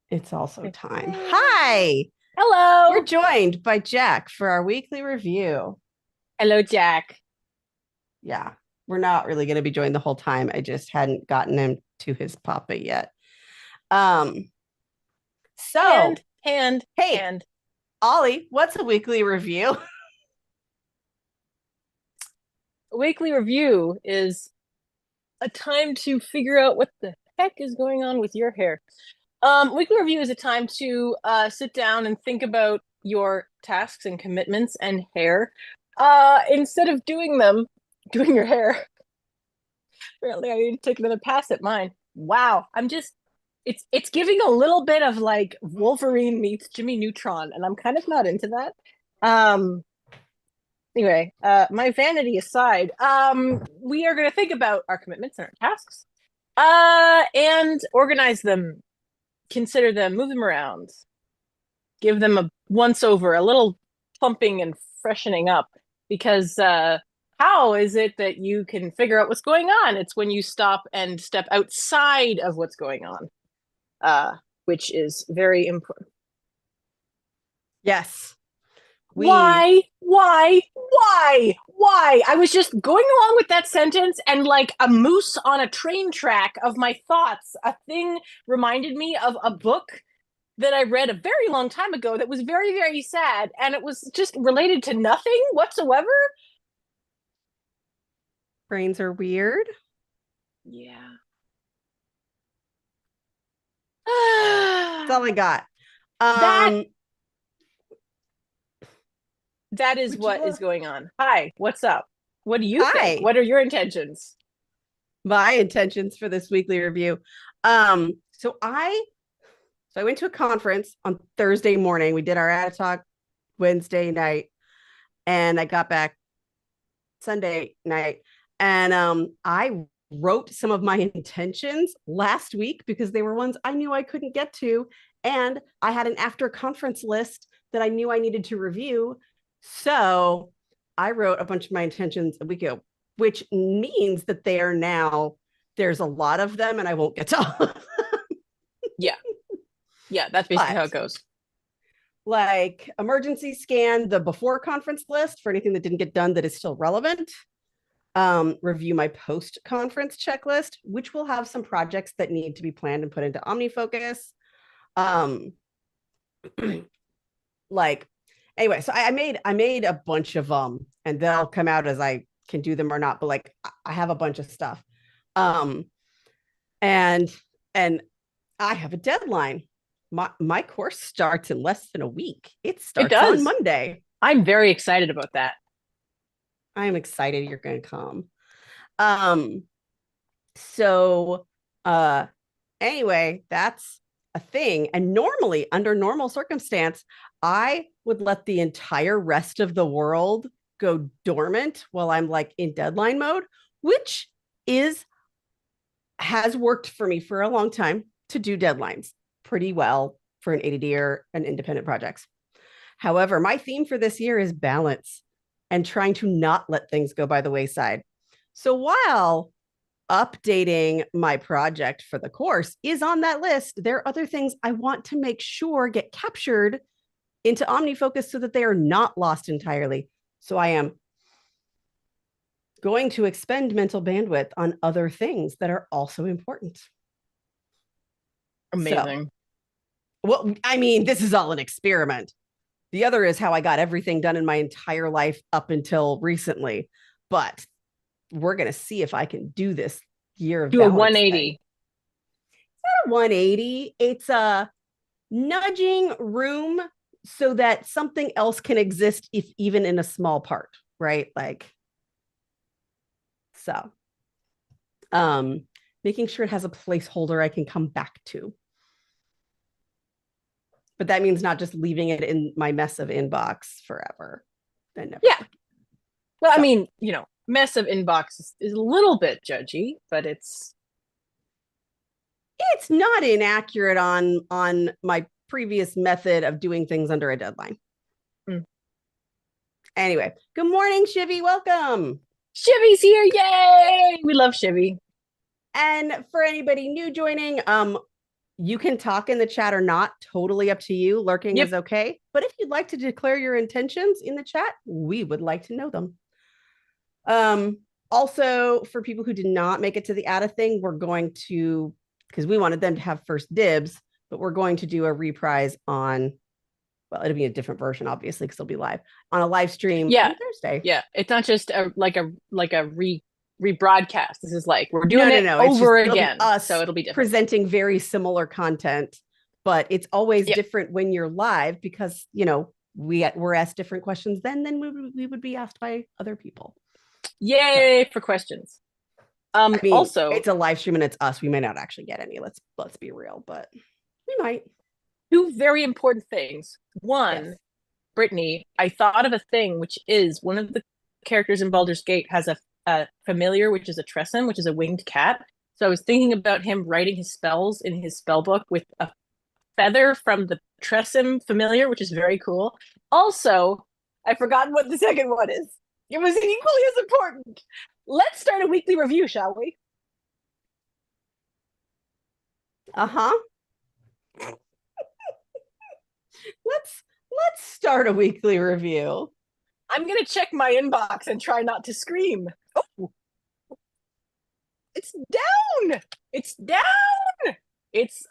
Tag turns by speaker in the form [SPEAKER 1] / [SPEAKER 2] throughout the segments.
[SPEAKER 1] It's also time. Hi,
[SPEAKER 2] Hello.
[SPEAKER 1] we're joined by Jack for our weekly review.
[SPEAKER 2] Hello, Jack.
[SPEAKER 1] Yeah, we're not really going to be joined the whole time. I just hadn't gotten him to his papa yet. Um,
[SPEAKER 2] Hand,
[SPEAKER 1] so
[SPEAKER 2] hand,
[SPEAKER 1] hey,
[SPEAKER 2] hand.
[SPEAKER 1] Ollie, what's a weekly review?
[SPEAKER 2] Weekly review is a time to figure out what the heck is going on with your hair. Weekly review is a time to sit down and think about your tasks and commitments and hair. Instead of doing your hair. Apparently, I need to take another pass at mine. Wow, it's giving a little bit of like Wolverine meets Jimmy Neutron, and I'm kind of not into that. Um, Anyway, my vanity aside, we are going to think about our commitments and our tasks, and organize them, consider them, move them around, give them a once over, a little plumping and freshening up. Because how is it that you can figure out what's going on? It's when you stop and step outside of what's going on, which is very important.
[SPEAKER 1] Yes, we.
[SPEAKER 2] Why? I was just going along with that sentence, and like a moose on a train track of my thoughts, a thing reminded me of a book that I read a very long time ago that was very, very sad, and it was just related to nothing whatsoever.
[SPEAKER 1] Brains are weird.
[SPEAKER 2] Yeah.
[SPEAKER 1] That's all I got.
[SPEAKER 2] that
[SPEAKER 1] Um,
[SPEAKER 2] that is
[SPEAKER 1] would you?
[SPEAKER 2] what is going on. Hi, what's up? What do you think?
[SPEAKER 1] Hi.
[SPEAKER 2] What are your intentions?
[SPEAKER 1] My intentions for this weekly review. Um, so I So I went to a conference on Thursday morning. We did our Ad Talk Wednesday night, and I got back Sunday night. And I wrote some of my intentions last week because they were ones I knew I couldn't get to. And I had an after conference list that I knew I needed to review. So I wrote a bunch of my intentions a week ago, which means that they are now, there's a lot of them, and I won't get to all of them.
[SPEAKER 2] Yeah, yeah, that's basically how
[SPEAKER 1] But
[SPEAKER 2] it goes.
[SPEAKER 1] like emergency scan the before conference list for anything that didn't get done that is still relevant. Review my post conference checklist, which will have some projects that need to be planned and put into OmniFocus. Um, like anyway, so I made a bunch of and they'll come out as I can do them or not. But like I have a bunch of stuff, um, and and I have a deadline. My course starts in less than a week. It
[SPEAKER 2] It
[SPEAKER 1] starts on
[SPEAKER 2] does.
[SPEAKER 1] Monday.
[SPEAKER 2] I'm very excited about that.
[SPEAKER 1] I'm excited you're going to come. Um, so uh anyway, that's a thing. And normally, under normal circumstance, I would let the entire rest of the world go dormant while I'm like in deadline mode, which is has worked for me for a long time to do deadlines pretty well for an ADD or an independent projects. However, my theme for this year is balance and trying to not let things go by the wayside. So while updating my project for the course is on that list, there are other things I want to make sure get captured into OmniFocus so that they are not lost entirely. So I am going to expend mental bandwidth on other things that are also important. So,
[SPEAKER 2] Amazing.
[SPEAKER 1] well, I mean, this is all an experiment. The other is how I got everything done in my entire life up until recently. But we're going to see if I can do this year of
[SPEAKER 2] Do a
[SPEAKER 1] balance thing.
[SPEAKER 2] 180.
[SPEAKER 1] 180, it's a nudging room so that something else can exist, if even in a small part, right? Like, so making sure it has a placeholder I can come back to. But that means not just leaving it in my mess of inbox forever and never
[SPEAKER 2] Yeah.
[SPEAKER 1] looking.
[SPEAKER 2] Well, I
[SPEAKER 1] So
[SPEAKER 2] mean, mess of inbox is a little bit judgy, but
[SPEAKER 1] it's not inaccurate on my previous method of doing things under a deadline.
[SPEAKER 2] mm.
[SPEAKER 1] Anyway, good morning, Shivy. Welcome.
[SPEAKER 2] Shivy's here. Yay! We love Shivy.
[SPEAKER 1] And for anybody new joining, You can talk in the chat or not, totally up to you. Lurking
[SPEAKER 2] Yep.
[SPEAKER 1] is okay. But if you'd like to declare your intentions in the chat, we would like to know them. Also, for people who did not make it to the ADA thing, we're going to, because we wanted them to have first dibs, but we're going to do a reprise on, well, it'll be a different version, obviously, because it'll be live on a live stream
[SPEAKER 2] Yeah.
[SPEAKER 1] on Thursday.
[SPEAKER 2] Yeah. It's not just like a rebroadcast. This is like we're doing
[SPEAKER 1] No,
[SPEAKER 2] it
[SPEAKER 1] no. It's just
[SPEAKER 2] over
[SPEAKER 1] it'll be
[SPEAKER 2] again. So
[SPEAKER 1] us
[SPEAKER 2] it'll be different.
[SPEAKER 1] presenting very similar content, but it's always
[SPEAKER 2] Yep.
[SPEAKER 1] different when you're live because, we're asked different questions than we would be asked by other people.
[SPEAKER 2] Yay for questions.
[SPEAKER 1] I mean,
[SPEAKER 2] Also,
[SPEAKER 1] it's a live stream and it's us. We may not actually get any. Let's be real, but we might.
[SPEAKER 2] two very important things. One,
[SPEAKER 1] Yes.
[SPEAKER 2] Brittany, I thought of a thing, which is one of the characters in Baldur's Gate has a familiar, which is a tressum, which is a winged cat. So I was thinking about him writing his spells in his spell book with a feather from the tressum familiar, which is very cool. Also, I've forgotten what the second one is. It was equally as important. Let's start a weekly review, shall we?
[SPEAKER 1] Uh-huh. Let's start a weekly review.
[SPEAKER 2] I'm gonna check my inbox and try not to scream. Oh, it's down. It's down.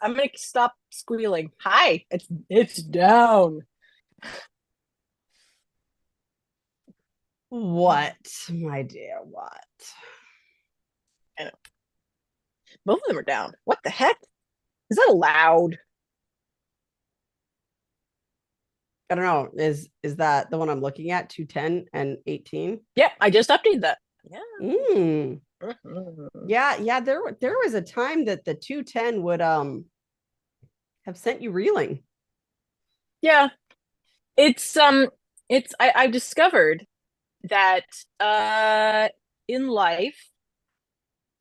[SPEAKER 2] I'm gonna stop squealing. Hi, it's down.
[SPEAKER 1] What, my dear, what?
[SPEAKER 2] I know. Both of them are down. What the heck? Is that allowed?
[SPEAKER 1] I don't know. Is that the one I'm looking at? 210 and 18?
[SPEAKER 2] Yep, I just updated that. Yeah.
[SPEAKER 1] Mm.
[SPEAKER 2] Mhm.
[SPEAKER 1] Yeah. There was a time that the 210 would have sent you reeling.
[SPEAKER 2] Yeah. I've discovered that in life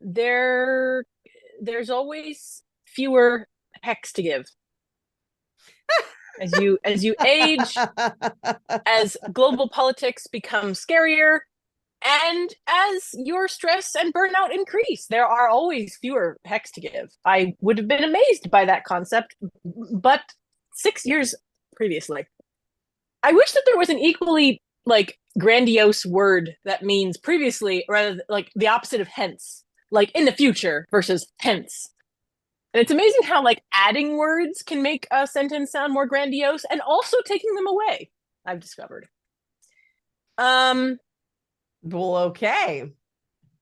[SPEAKER 2] there's always fewer hecks to give. As you age, as global politics become scarier, and as your stress and burnout increase, there are always fewer hecks to give. I would have been amazed by that concept, but 6 years previously. I wish that there was an equally like grandiose word that means previously rather than, like the opposite of hence, like in the future versus hence. And it's amazing how like adding words can make a sentence sound more grandiose and also taking them away, I've discovered.
[SPEAKER 1] Well, okay.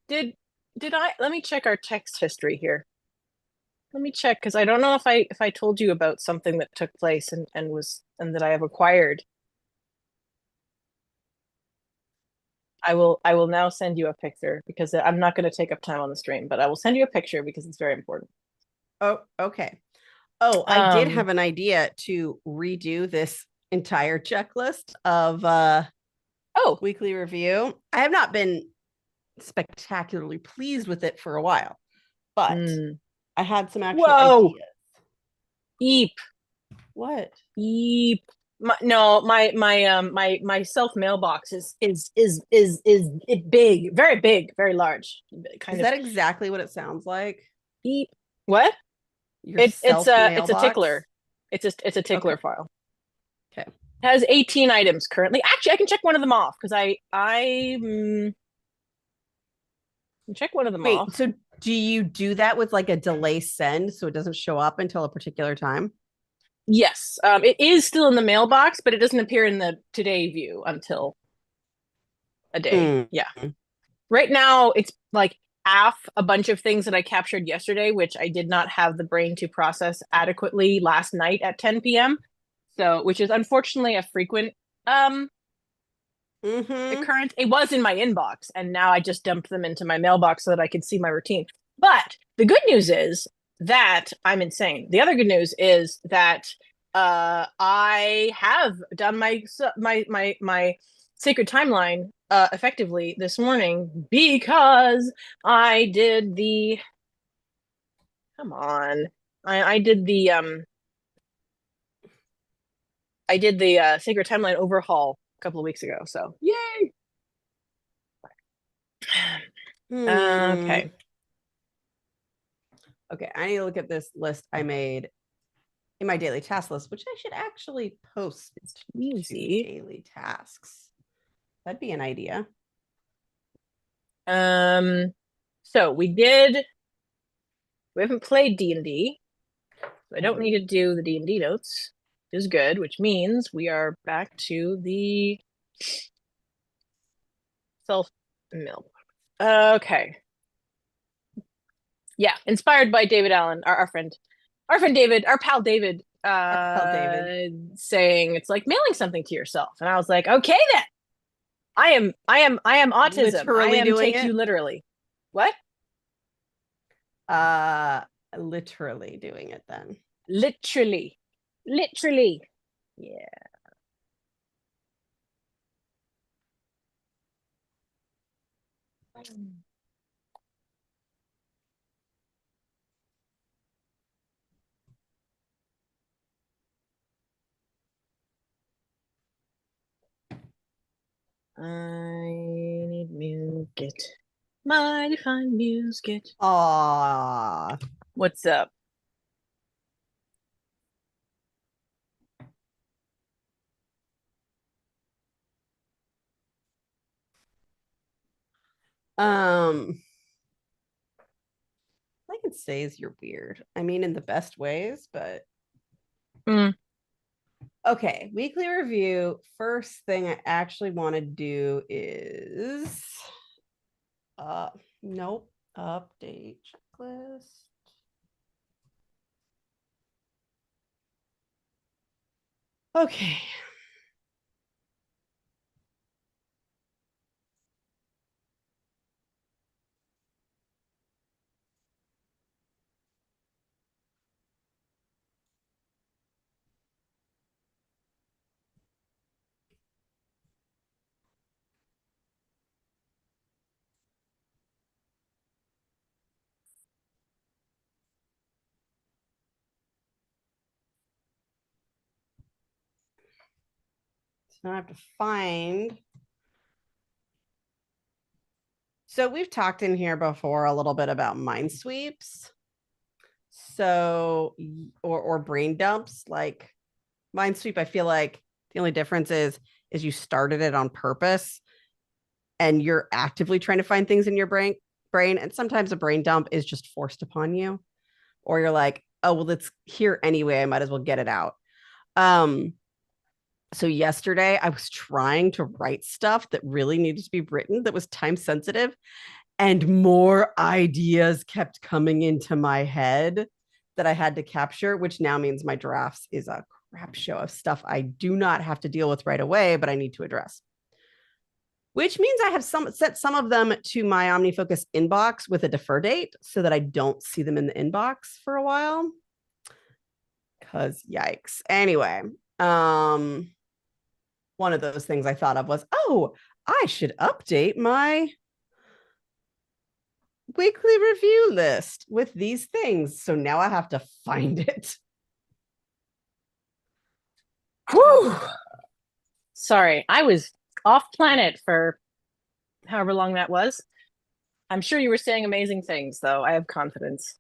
[SPEAKER 2] Did I let me check our text history here. Let me check because I don't know if I told you about something that took place and that I have acquired. I will now send you a picture because I'm not going to take up time on the stream, but I will send you a picture because it's very important.
[SPEAKER 1] Oh, okay. Oh, I did have an idea to redo this entire checklist of weekly review. I have not been spectacularly pleased with it for a while, but I had some actual ideas.
[SPEAKER 2] Eep.
[SPEAKER 1] What?
[SPEAKER 2] Eep. My self mailbox is big, very big, very large.
[SPEAKER 1] Is that exactly what it sounds like?
[SPEAKER 2] Eep. What?
[SPEAKER 1] Your self
[SPEAKER 2] It's a tickler. It's a tickler file.
[SPEAKER 1] Okay.
[SPEAKER 2] It has 18 items currently. Actually, I can check one of them off because I can check one of them off.
[SPEAKER 1] So do you do that with like a delay send so it doesn't show up until a particular time?
[SPEAKER 2] Yes. It is still in the mailbox, but it doesn't appear in the today view until a day. Yeah. Right now, it's like half a bunch of things that I captured yesterday, which I did not have the brain to process adequately last night at 10 p.m. So, which is unfortunately a frequent occurrence. It was in my inbox, and now I just dumped them into my mailbox so that I could see my routine. But the good news is that I'm insane. The other good news is that I have done my sacred timeline effectively this morning because I did the come on. I did the sacred timeline overhaul a couple of weeks ago. So yay. Okay.
[SPEAKER 1] Okay, I need to look at this list I made in my daily task list, which I should actually post
[SPEAKER 2] It's
[SPEAKER 1] to
[SPEAKER 2] easy.
[SPEAKER 1] daily tasks. That'd be an idea.
[SPEAKER 2] So we haven't played D&D, so I don't need to do the D&D notes, which is good, which means we are back to the self-milk. Okay. Yeah, inspired by David Allen, our friend David, our pal David,
[SPEAKER 1] Our pal David.
[SPEAKER 2] saying it's like mailing something to yourself. And I was like, okay then. I am autism. I
[SPEAKER 1] Literally
[SPEAKER 2] am
[SPEAKER 1] doing
[SPEAKER 2] take you
[SPEAKER 1] it.
[SPEAKER 2] literally. What?
[SPEAKER 1] Literally doing it then.
[SPEAKER 2] Literally. Literally. Yeah. I need music. Mighty fine music.
[SPEAKER 1] Aw.
[SPEAKER 2] What's up?
[SPEAKER 1] I can say is you're weird. I mean, in the best ways, but
[SPEAKER 2] Mm.
[SPEAKER 1] okay. Weekly review. First thing I actually want to do is nope. Update checklist. Okay. So now I have to find. So we've talked in here before a little bit about mind sweeps. So or brain dumps. Like mind sweep, I feel like the only difference is you started it on purpose and you're actively trying to find things in your brain. And sometimes a brain dump is just forced upon you, or you're like, oh, well, it's here anyway. I might as well get it out. So yesterday I was trying to write stuff that really needed to be written that was time sensitive, and more ideas kept coming into my head that I had to capture, which now means my drafts is a crap show of stuff I do not have to deal with right away, but I need to address. Which means I have set some of them to my OmniFocus inbox with a defer date so that I don't see them in the inbox for a while. Cause yikes. Anyway, one of those things I thought of was, oh, I should update my weekly review list with these things. So now I have to find it.
[SPEAKER 2] Whew. Sorry, I was off planet for however long that was. I'm sure you were saying amazing things, though. I have confidence.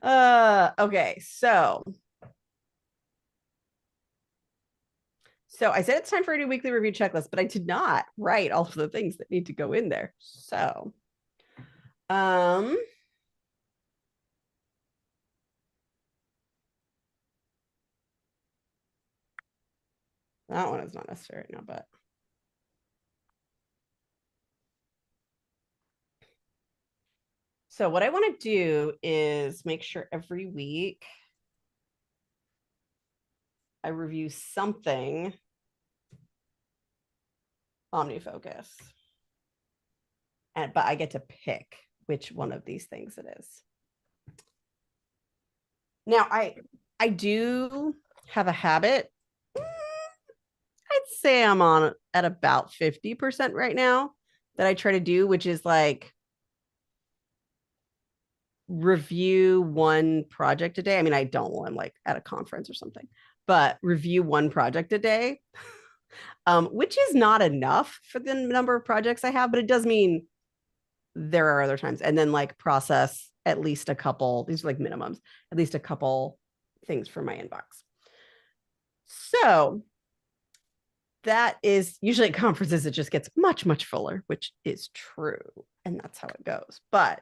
[SPEAKER 1] Okay, so I said it's time for a new weekly review checklist, but I did not write all of the things that need to go in there. So that one is not necessary right now, but so what I want to do is make sure every week I review something OmniFocus. But I get to pick which one of these things it is. Now I do have a habit. I'd say I'm on at about 50% right now that I try to do, which is like review one project a day. I mean, I don't when I'm like at a conference or something, but review one project a day, which is not enough for the number of projects I have, but it does mean there are other times. And then like process at least a couple, these are like minimums, at least a couple things for my inbox. So that is usually at conferences, it just gets much, much fuller, which is true. And that's how it goes. But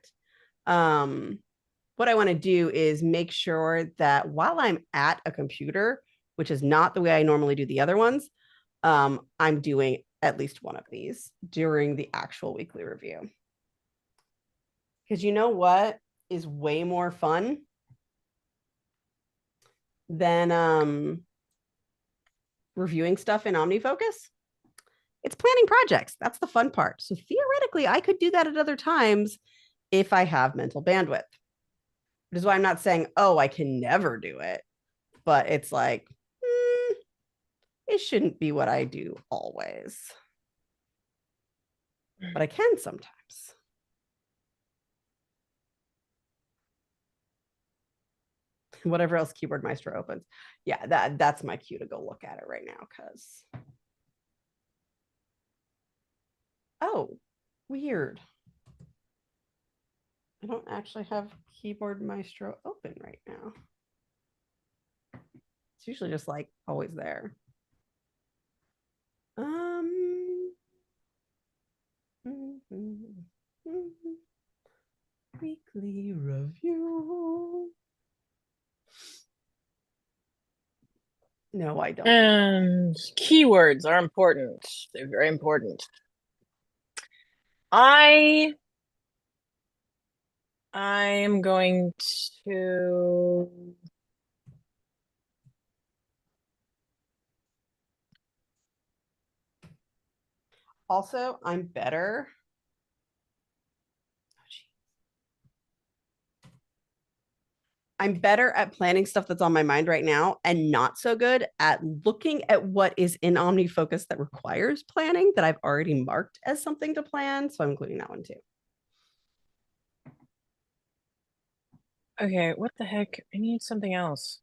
[SPEAKER 1] what I want to do is make sure that while I'm at a computer, which is not the way I normally do the other ones, I'm doing at least one of these during the actual weekly review. Because you know what is way more fun than reviewing stuff in OmniFocus? It's planning projects. That's the fun part. So theoretically, I could do that at other times if I have mental bandwidth. Which is why I'm not saying, oh, I can never do it. But it's like, it shouldn't be what I do always. But I can sometimes. Whatever else Keyboard Maestro opens. Yeah, that's my cue to go look at it right now because. Oh, weird. I don't actually have Keyboard Maestro open right now. It's usually just like always there. Weekly review. No, I don't.
[SPEAKER 2] And keywords are important. They're very important. I am going to
[SPEAKER 1] also, I'm better. I'm better at planning stuff that's on my mind right now and not so good at looking at what is in OmniFocus that requires planning that I've already marked as something to plan. So I'm including that one too.
[SPEAKER 2] Okay, what the heck? I need something else.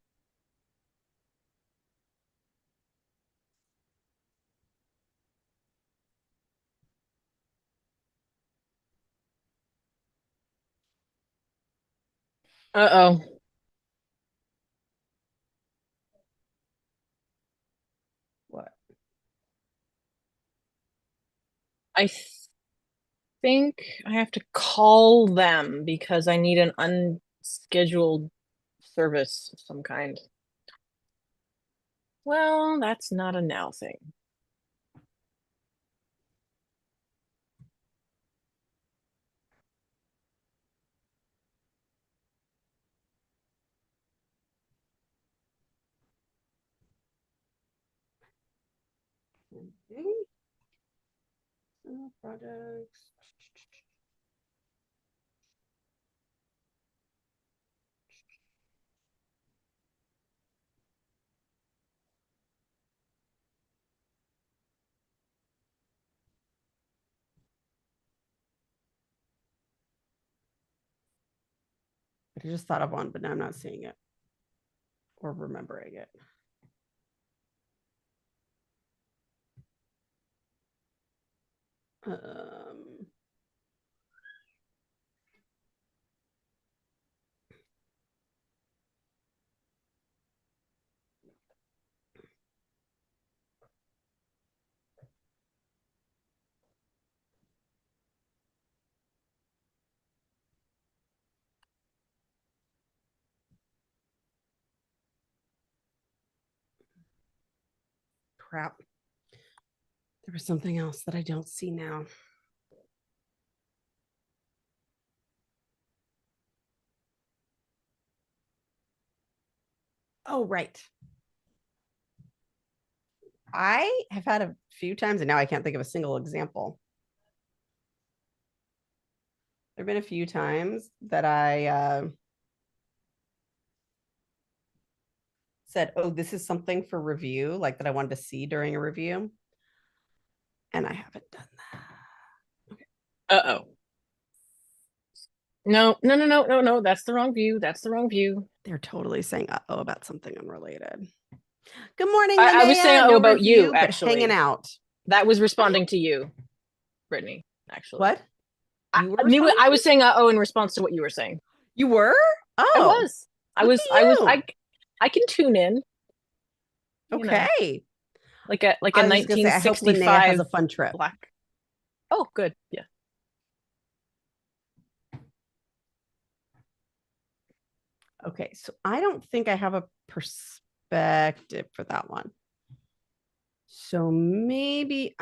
[SPEAKER 2] Uh-oh.
[SPEAKER 1] What?
[SPEAKER 2] I think I have to call them because I need an unscheduled service of some kind. Well, that's not a now thing.
[SPEAKER 1] Okay. Projects. I just thought of one, but now I'm not seeing it or remembering it. Crap. There was something else that I don't see now. Oh, right. I have had a few times, and now I can't think of a single example. There have been a few times that I said, oh, this is something for review, like that I wanted to see during a review. And I haven't done that.
[SPEAKER 2] Okay. Uh-oh. No, no, no, no, no, no. That's the wrong view. That's the wrong view.
[SPEAKER 1] They're totally saying uh-oh about something unrelated. Good morning,
[SPEAKER 2] I was saying
[SPEAKER 1] no
[SPEAKER 2] about
[SPEAKER 1] review,
[SPEAKER 2] you, actually.
[SPEAKER 1] But hanging out.
[SPEAKER 2] That was responding to you, Brittany, actually.
[SPEAKER 1] What?
[SPEAKER 2] I was saying uh-oh in response to what you were saying.
[SPEAKER 1] You were?
[SPEAKER 2] I
[SPEAKER 1] Oh,
[SPEAKER 2] was.
[SPEAKER 1] look at you.
[SPEAKER 2] I can tune in, you know,
[SPEAKER 1] Okay.
[SPEAKER 2] like a
[SPEAKER 1] I was just gonna say, I hope Linnea has
[SPEAKER 2] 1965
[SPEAKER 1] a fun trip.
[SPEAKER 2] black. Oh, good. Yeah.
[SPEAKER 1] Okay, so I don't think I have a perspective for that one. So maybe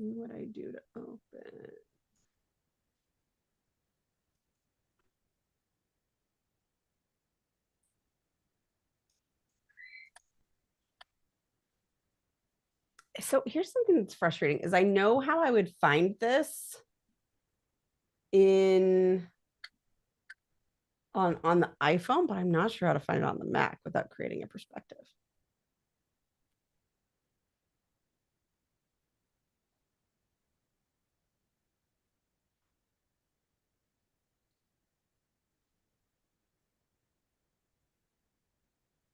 [SPEAKER 1] see what I do to open. So here's something that's frustrating is I know how I would find this in on the iPhone, but I'm not sure how to find it on the Mac without creating a perspective.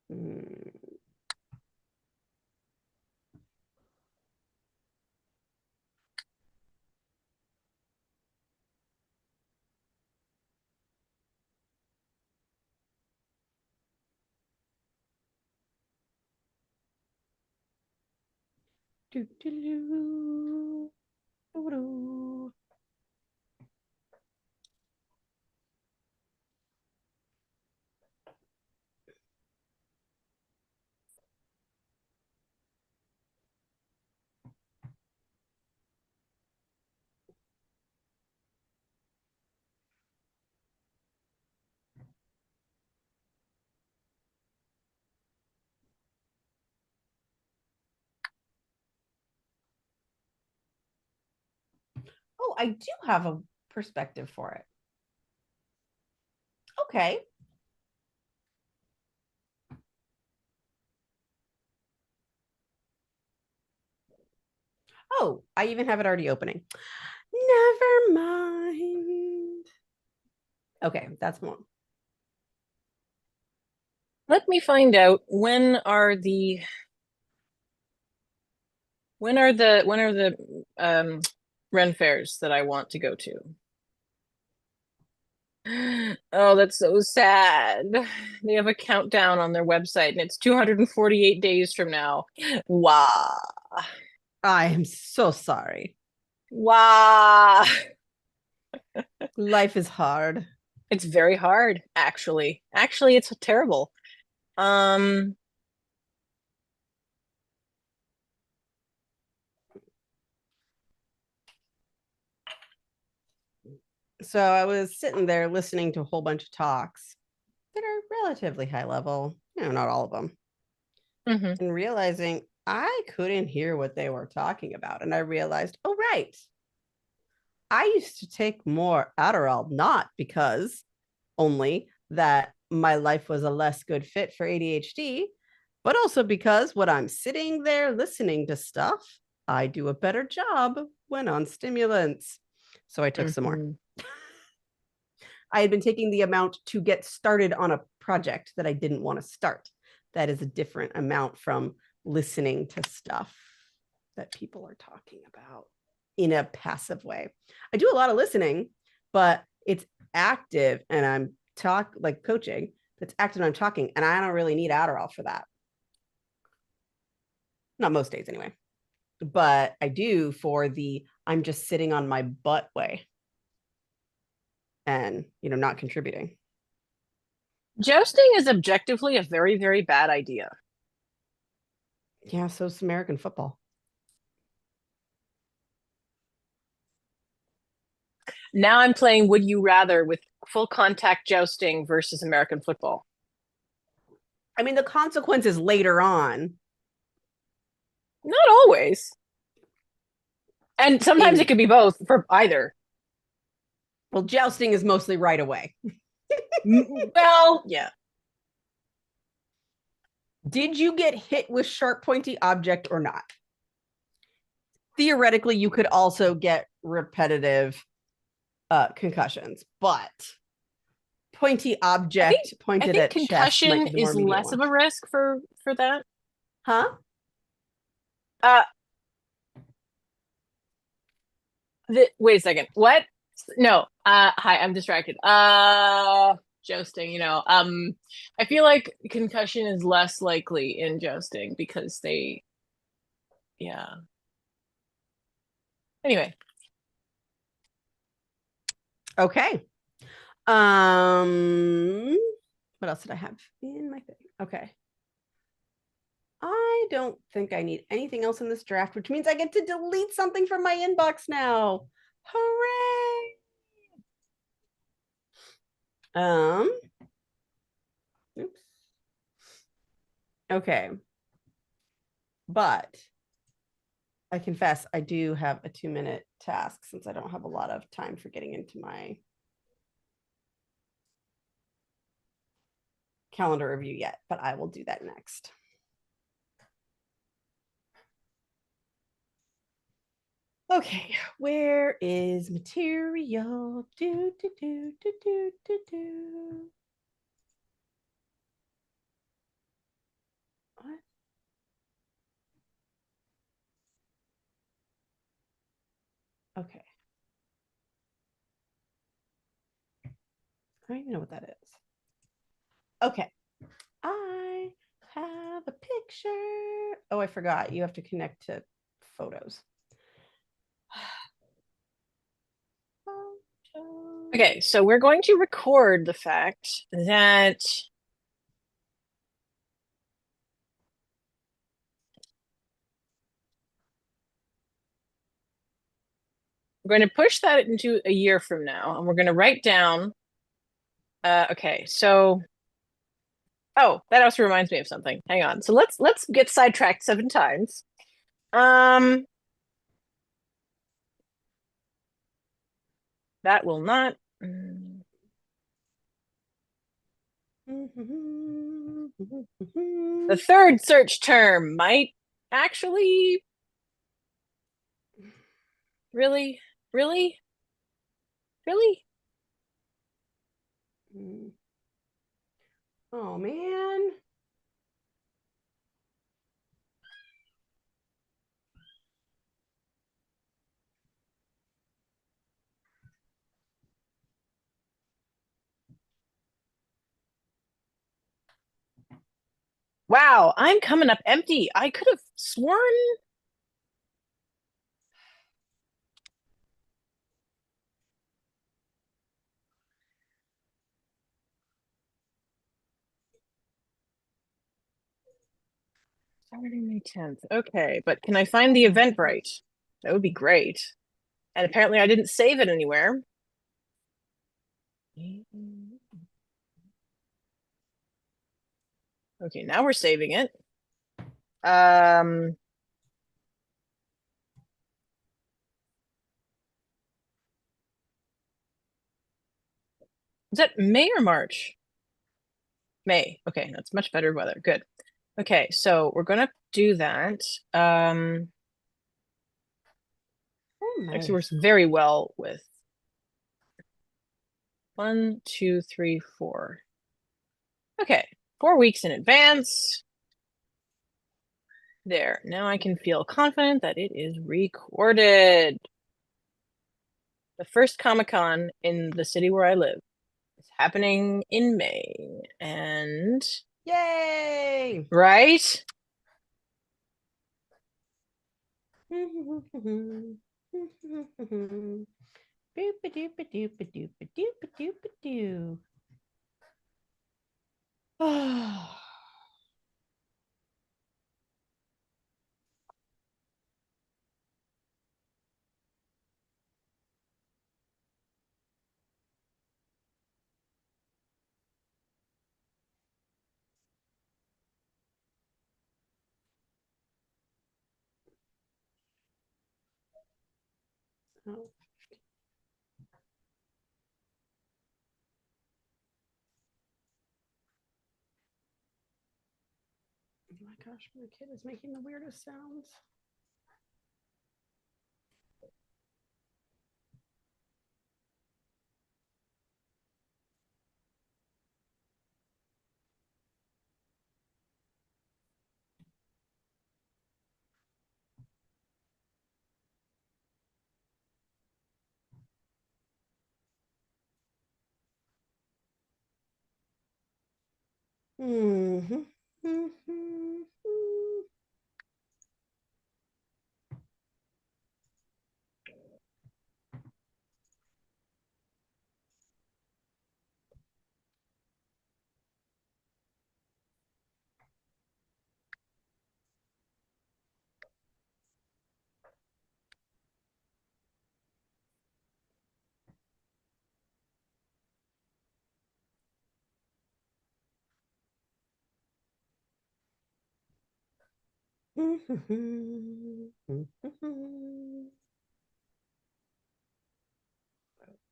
[SPEAKER 1] Hmm. Do, do, do, do, do. Oh, I do have a perspective for it. Okay. Oh, I even have it already opening. Never mind. Okay, that's one.
[SPEAKER 2] Let me find out when are the Ren fairs that I want to go to. Oh, that's so sad. They have a countdown on their website and it's 248 days from now. Wow.
[SPEAKER 1] I am so sorry.
[SPEAKER 2] Wow.
[SPEAKER 1] Life is hard.
[SPEAKER 2] It's very hard, actually. Actually, it's terrible. Um,
[SPEAKER 1] So I was sitting there listening to a whole bunch of talks that are relatively high level, not all of them,
[SPEAKER 2] mhm.
[SPEAKER 1] and realizing I couldn't hear what they were talking about. And I realized, oh, right. I used to take more Adderall, not because only that my life was a less good fit for ADHD, but also because when I'm sitting there listening to stuff, I do a better job when on stimulants. So I took some more.
[SPEAKER 2] Mhm.
[SPEAKER 1] I had been taking the amount to get started on a project that I didn't want to start. That is a different amount from listening to stuff that people are talking about in a passive way. I do a lot of listening, but it's active and I'm like coaching that's active and I'm talking, and I don't really need Adderall for that. Not most days anyway. But I do for the I'm just sitting on my butt way and not contributing.
[SPEAKER 2] Jousting is objectively a very, very bad idea.
[SPEAKER 1] Yeah, so it's American football.
[SPEAKER 2] Now I'm playing Would You Rather with full contact jousting versus American football.
[SPEAKER 1] I mean, the consequences later on
[SPEAKER 2] Not always. And sometimes it
[SPEAKER 1] in,
[SPEAKER 2] could be both for either.
[SPEAKER 1] well, jousting is mostly right away.
[SPEAKER 2] Well, yeah.
[SPEAKER 1] Did you get hit with sharp, pointy object or not? Theoretically, you could also get repetitive concussions, but pointy object
[SPEAKER 2] I
[SPEAKER 1] pointed
[SPEAKER 2] think
[SPEAKER 1] at chest might
[SPEAKER 2] concussion
[SPEAKER 1] be the more
[SPEAKER 2] is
[SPEAKER 1] immediate
[SPEAKER 2] less
[SPEAKER 1] one.
[SPEAKER 2] of a risk for that.
[SPEAKER 1] Huh?
[SPEAKER 2] Uh Wait a second. What? No. Hi, I'm distracted. Jousting, I feel like concussion is less likely in jousting because yeah. Anyway,
[SPEAKER 1] Okay. What else did I have in my thing? Okay. I don't think I need anything else in this draft, which means I get to delete something from my inbox now. Hooray! Um, oops. Okay. But I confess I do have a 2-minute task since I don't have a lot of time for getting into my calendar review yet, but I will do that next. Okay, where is material? Do, do, do, do, do, do, do. What? Okay. I don't even know what that is. Okay. I have a picture. Oh, I forgot. You have to connect to photos.
[SPEAKER 2] okay, so we're going to record the fact that we're going to push that into a year from now, and we're going to write down. Okay, so that also reminds me of something. Hang on. So let's get sidetracked 7 times. That will not. The third search term might actually really, really, really.
[SPEAKER 1] Oh man.
[SPEAKER 2] Wow, I'm coming up empty. I could have sworn. Saturday, May 10th. Okay, but can I find the Eventbrite? That would be great. And apparently I didn't save it anywhere. Okay, now we're saving it. Is that May or March? May. Okay, that's much better weather. Good. Okay, so we're gonna do that. Actually works very well with 1, 2, 3, 4. Okay, 4 weeks in advance. There. Now I can feel confident that it is recorded. The first Comic-Con in the city where I live is happening in May. And
[SPEAKER 1] Yay!
[SPEAKER 2] right?
[SPEAKER 1] Oh. Oh my gosh, my kid is making the weirdest sounds. Mm-hmm.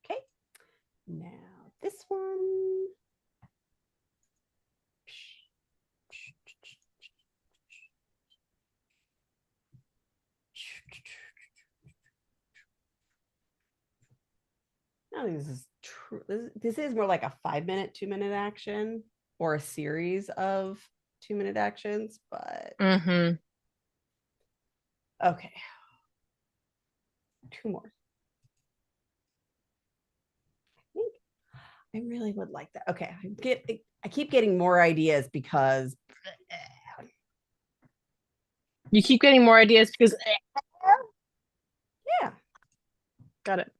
[SPEAKER 1] Okay, now this one. No, this is true. This is more like a 5 minute, 2 minute action or a series of 2 minute actions, but
[SPEAKER 2] Mm-hmm.
[SPEAKER 1] okay. Two more. I really would like that. Okay, I keep getting more ideas because
[SPEAKER 2] You keep getting more ideas because
[SPEAKER 1] yeah.
[SPEAKER 2] got it.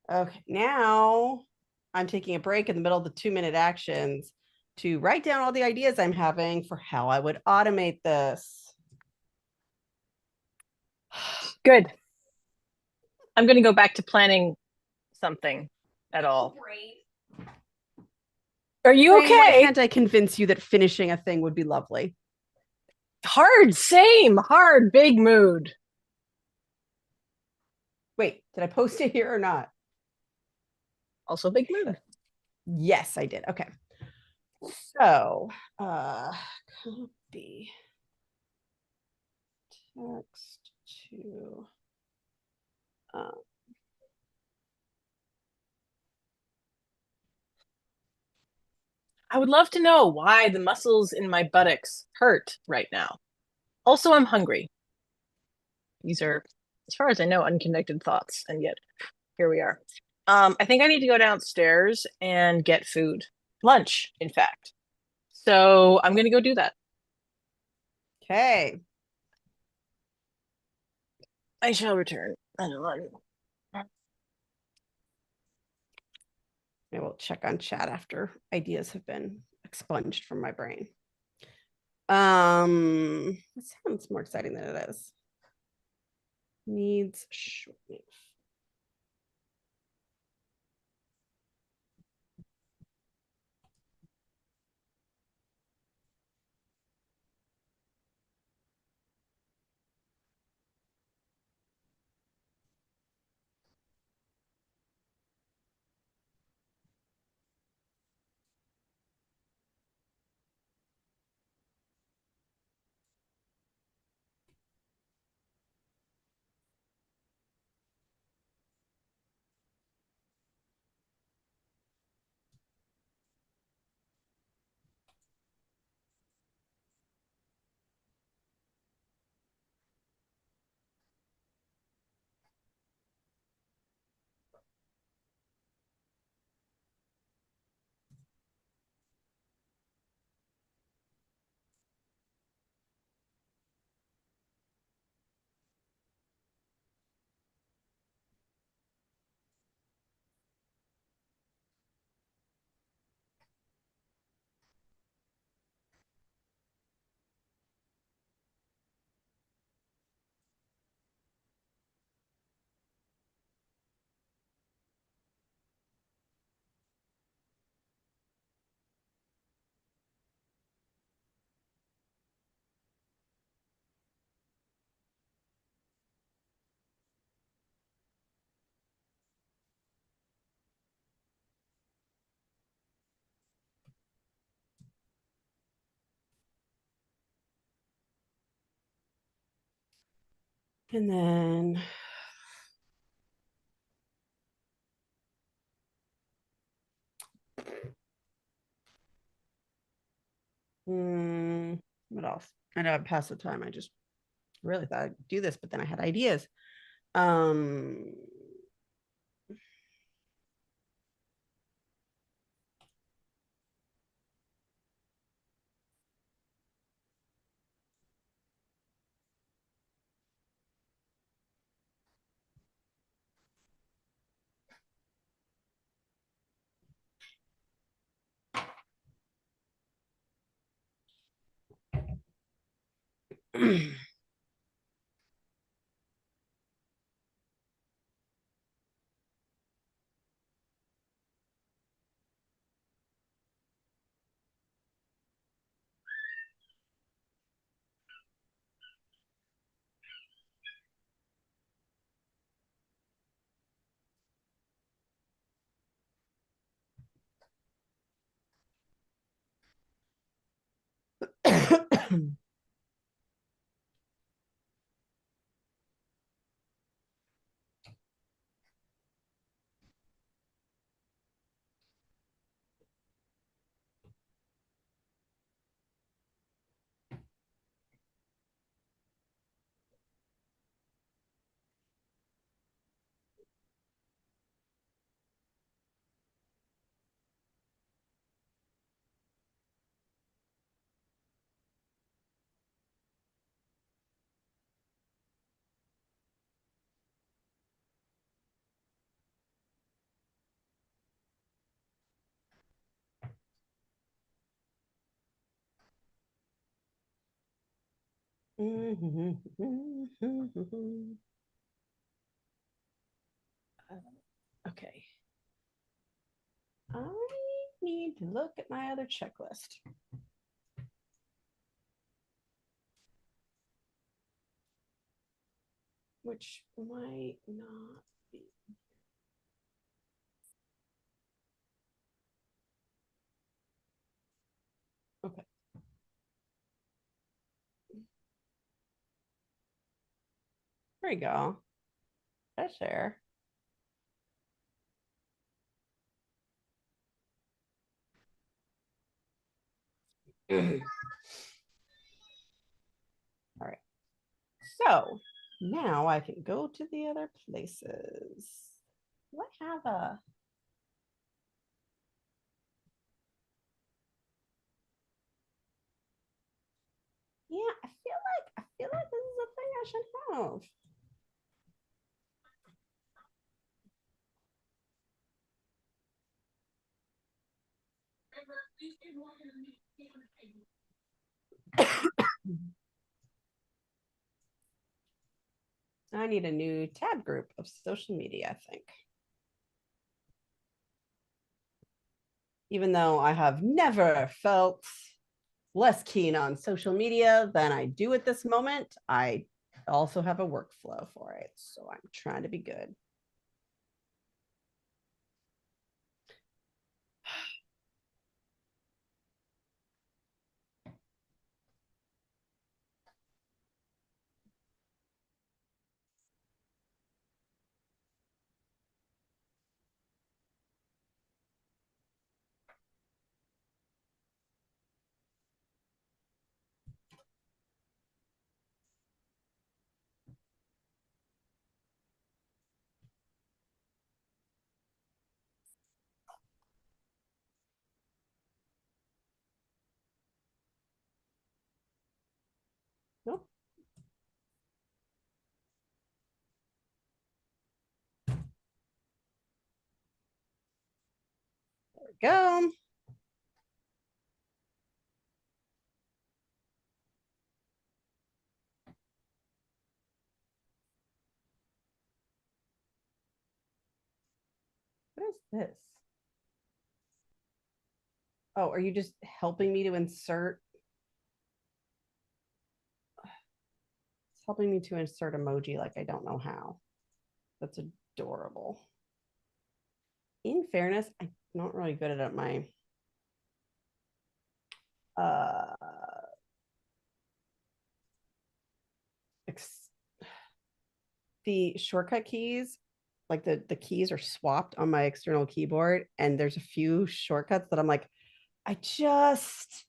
[SPEAKER 1] Okay, now I'm taking a break in the middle of the 2 minute actions to write down all the ideas I'm having for how I would automate this.
[SPEAKER 2] Good. I'm going to go back to planning something at all. Are you
[SPEAKER 1] Brain, why
[SPEAKER 2] okay?
[SPEAKER 1] can't I convince you that finishing a thing would be lovely?
[SPEAKER 2] Hard, same, hard, big mood.
[SPEAKER 1] Wait, did I post it here or not?
[SPEAKER 2] Also big mood.
[SPEAKER 1] Yes, I did. Okay. So, copy text to uh,
[SPEAKER 2] I would love to know why the muscles in my buttocks hurt right now. Also, I'm hungry. These are, as far as I know, unconnected thoughts, and yet here we are. I think I need to go downstairs and get food. Lunch, in fact. So I'm going to go do that.
[SPEAKER 1] okay.
[SPEAKER 2] I shall return. I know.
[SPEAKER 1] I will check on chat after ideas have been expunged from my brain. It sounds more exciting than it is. Needs shortening. And then What else? I know I've passed the time. I just really thought I'd do this, but then I had ideas. Um, okay. I need to look at my other checklist, which might not be. Okay. There you go. That's there. All right. So now I can go to the other places. Do I have a yeah, I feel like this is a thing I should have. I need a new tab group of social media, I think. Even though I have never felt less keen on social media than I do at this moment, I also have a workflow for it. So I'm trying to be good. Nope. There we go. What is this? Oh, are you just helping me to insert? It's helping me to insert emoji like I don't know how. That's adorable. In fairness, I'm not really good at my uh ex- the shortcut keys, like the keys are swapped on my external keyboard, and there's a few shortcuts that I'm like, I just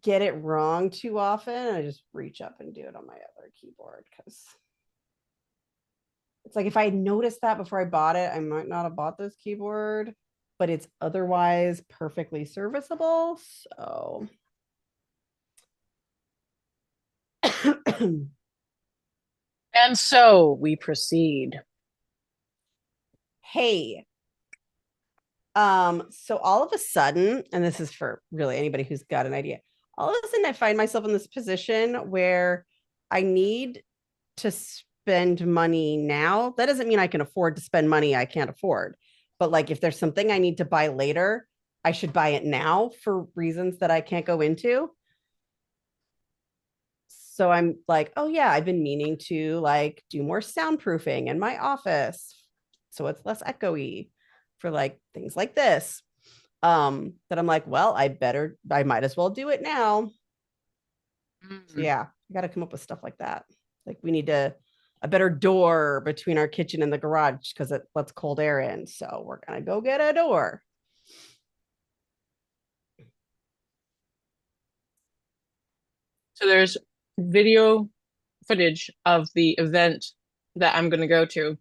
[SPEAKER 1] get it wrong too often, I just reach up and do it on my other keyboard because it's like if I noticed that before I bought it, I might not have bought this keyboard, but it's otherwise perfectly serviceable. So
[SPEAKER 2] And so we proceed.
[SPEAKER 1] hey, so all of a sudden, and this is for really anybody who's got an idea, all of a sudden I find myself in this position where I need to spend money now. That doesn't mean I can afford to spend money I can't afford. But like if there's something I need to buy later, I should buy it now for reasons that I can't go into. So I'm like, oh yeah, I've been meaning to like do more soundproofing in my office so it's less echoey for like things like this. That I'm like, well, I might as well do it now. So yeah, I got to come up with stuff like that. Like we need a better door between our kitchen and the garage because it lets cold air in. So we're gonna go get a door.
[SPEAKER 2] So there's video footage of the event that I'm going to go to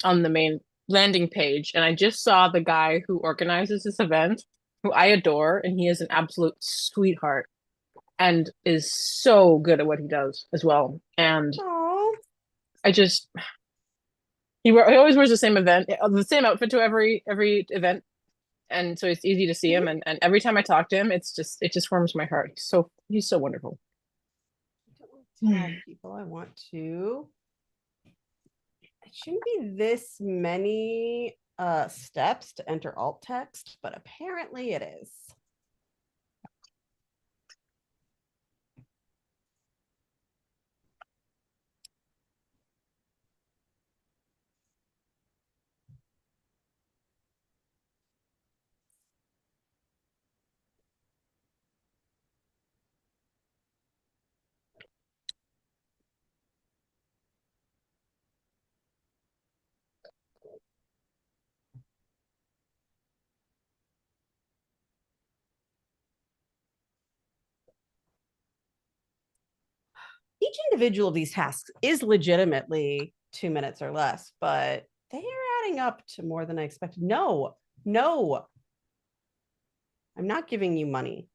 [SPEAKER 2] on the main landing page. And I just saw the guy who organizes this event, who I adore, and he is an absolute sweetheart and is so good at what he does as well. And
[SPEAKER 1] Oh,
[SPEAKER 2] I just he always wears the same outfit to every event, and so it's easy to see him. And every time I talk to him, it just warms my heart. He's so wonderful.
[SPEAKER 1] I don't want to tag people. I want to. It shouldn't be this many steps to enter alt text, but apparently it is. Each individual of these tasks is legitimately 2 minutes or less, but they are adding up to more than I expected. No, no, I'm not giving you money.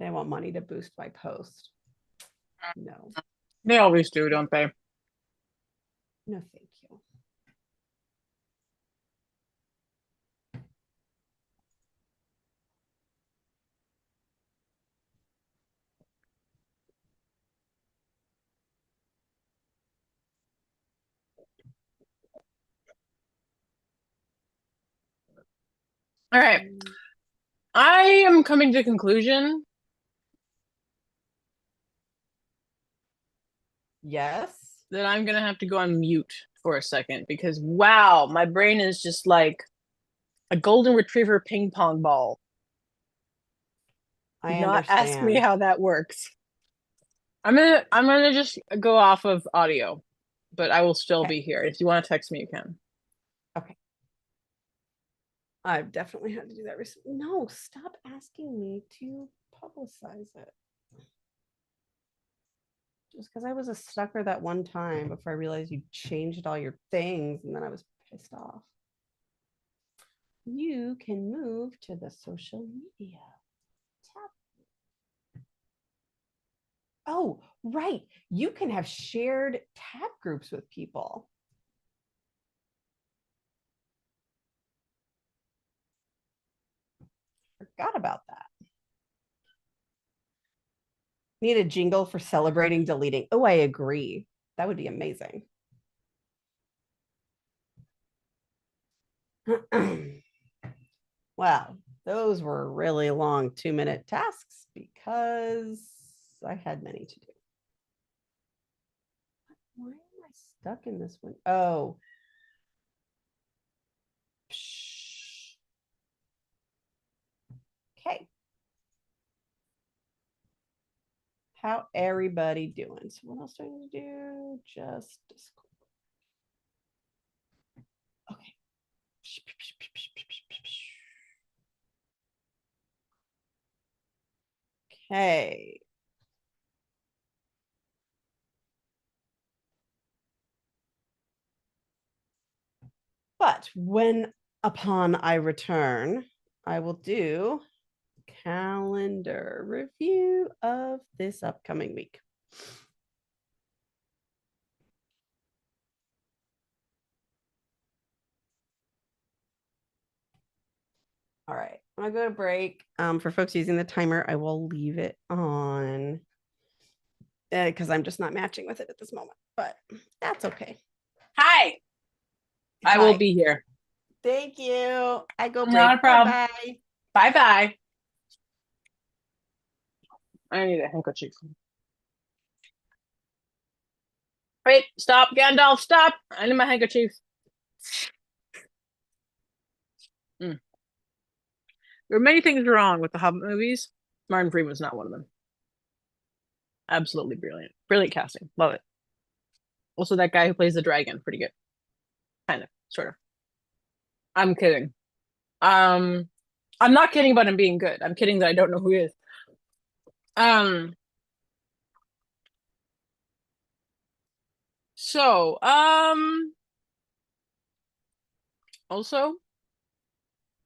[SPEAKER 1] They want money to boost my post. No,
[SPEAKER 2] They always do, don't they?
[SPEAKER 1] no, thank you.
[SPEAKER 2] All right. I am coming to the conclusion
[SPEAKER 1] Yes.
[SPEAKER 2] that I'm gonna have to go on mute for a second because wow, my brain is just like a golden retriever ping pong ball. Do
[SPEAKER 1] I
[SPEAKER 2] not ask me
[SPEAKER 1] understand.
[SPEAKER 2] how that works. I'm gonna just go off of audio, but I will still
[SPEAKER 1] Okay.
[SPEAKER 2] be here. If you want to text me, you can.
[SPEAKER 1] Okay. I've definitely had to do that recently. No, stop asking me to publicize it. Just because I was a sucker that one time before I realized you changed all your things and then I was pissed off. You can move to the social media tab. Oh, right. You can have shared tab groups with people. Forgot about that. Need a jingle for celebrating deleting. Oh, I agree. That would be amazing. Wow, those were really long 2-minute tasks because I had many to do. Why am I stuck in this one? Oh. Okay. How everybody doing? So what else do I need to do? Just Discord. Okay. Okay. But when upon I return, I will do calendar review of this upcoming week. All right, I'm gonna go to break. For folks using the timer, I will leave it on because I'm just not matching with it at this moment, but that's okay.
[SPEAKER 2] Hi. I will
[SPEAKER 1] Hi.
[SPEAKER 2] be here.
[SPEAKER 1] Thank you. I go
[SPEAKER 2] Not a
[SPEAKER 1] break.
[SPEAKER 2] problem.
[SPEAKER 1] Bye-bye.
[SPEAKER 2] Bye-bye. I need a handkerchief. Wait, stop, Gandalf, stop. I need my handkerchief. Mm. There are many things wrong with the Hobbit movies. Martin Freeman's not one of them. Absolutely brilliant. Brilliant casting. Love it. Also, that guy who plays the dragon, pretty good. Kind of, sort of. I'm kidding. Um, I'm not kidding about him being good. I'm kidding that I don't know who he is. Um, so, also,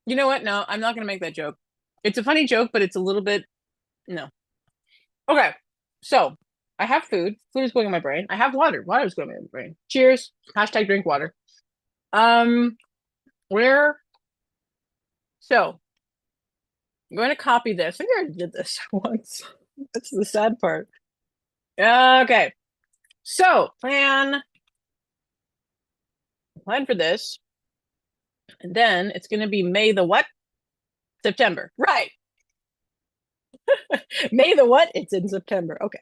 [SPEAKER 2] you know what? No, I'm not gonna make that joke. It's a funny joke, but it's a little bit, no. Okay, so I have food. Food is going in my brain. I have water. Water is going in my brain. Cheers. Hashtag drink water. Um, where? So I'm going to copy this. I think I already did this once. That's the sad part. Okay. So plan for this. And then it's going to be May the what? September. Right. May the what? It's in September. Okay.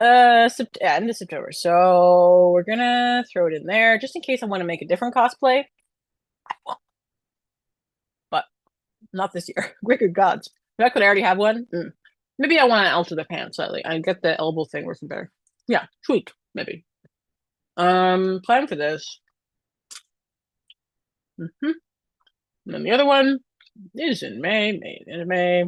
[SPEAKER 2] End of September. So we're gonna throw it in there just in case I want to make a different cosplay. But not this year. Wicked gods. The fact that I already have one. Maybe I want to alter the pants slightly. I get the elbow thing working better. Yeah, tweak, maybe. Plan for this. Mm-hmm. And then the other one is in May. In May.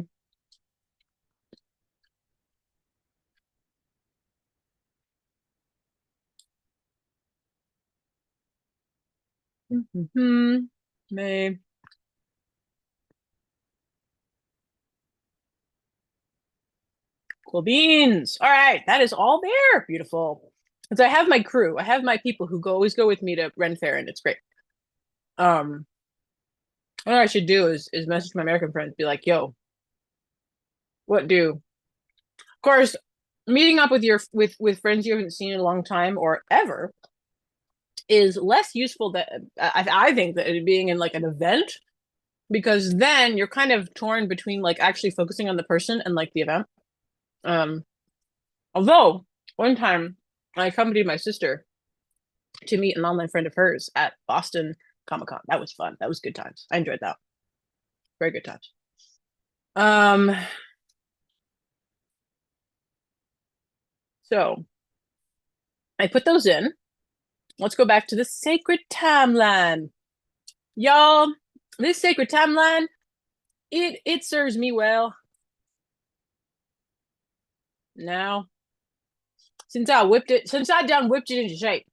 [SPEAKER 2] Mm-hmm. May. Cool beans. All right, that is all there. Beautiful. Because I have my crew. I have my people who always go with me to Ren Fair, and it's great. What I should do is message my American friends, be like, "Yo, what do?" Of course, meeting up with your with friends you haven't seen in a long time or ever is less useful than I think that it being in like an event because then you're kind of torn between like actually focusing on the person and like the event. Um, although one time I accompanied my sister to meet an online friend of hers at Boston Comic Con. That was fun. That was good times. I enjoyed that. Very good times. So I put those in. Let's go back to the sacred timeline. Y'all, this sacred timeline, it serves me well. Now, since I done whipped it into shape.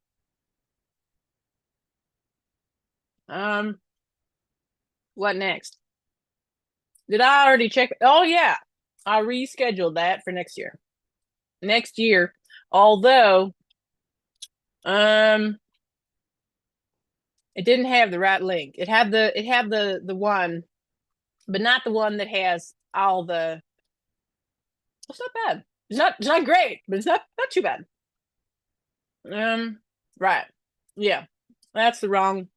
[SPEAKER 2] What next? Did I already check? Oh yeah, I rescheduled that for next year. Next year, although, it didn't have the right link. It had the one, but not the one that has all the. It's not bad. It's not great, but it's not too bad. Right. Yeah. That's the wrong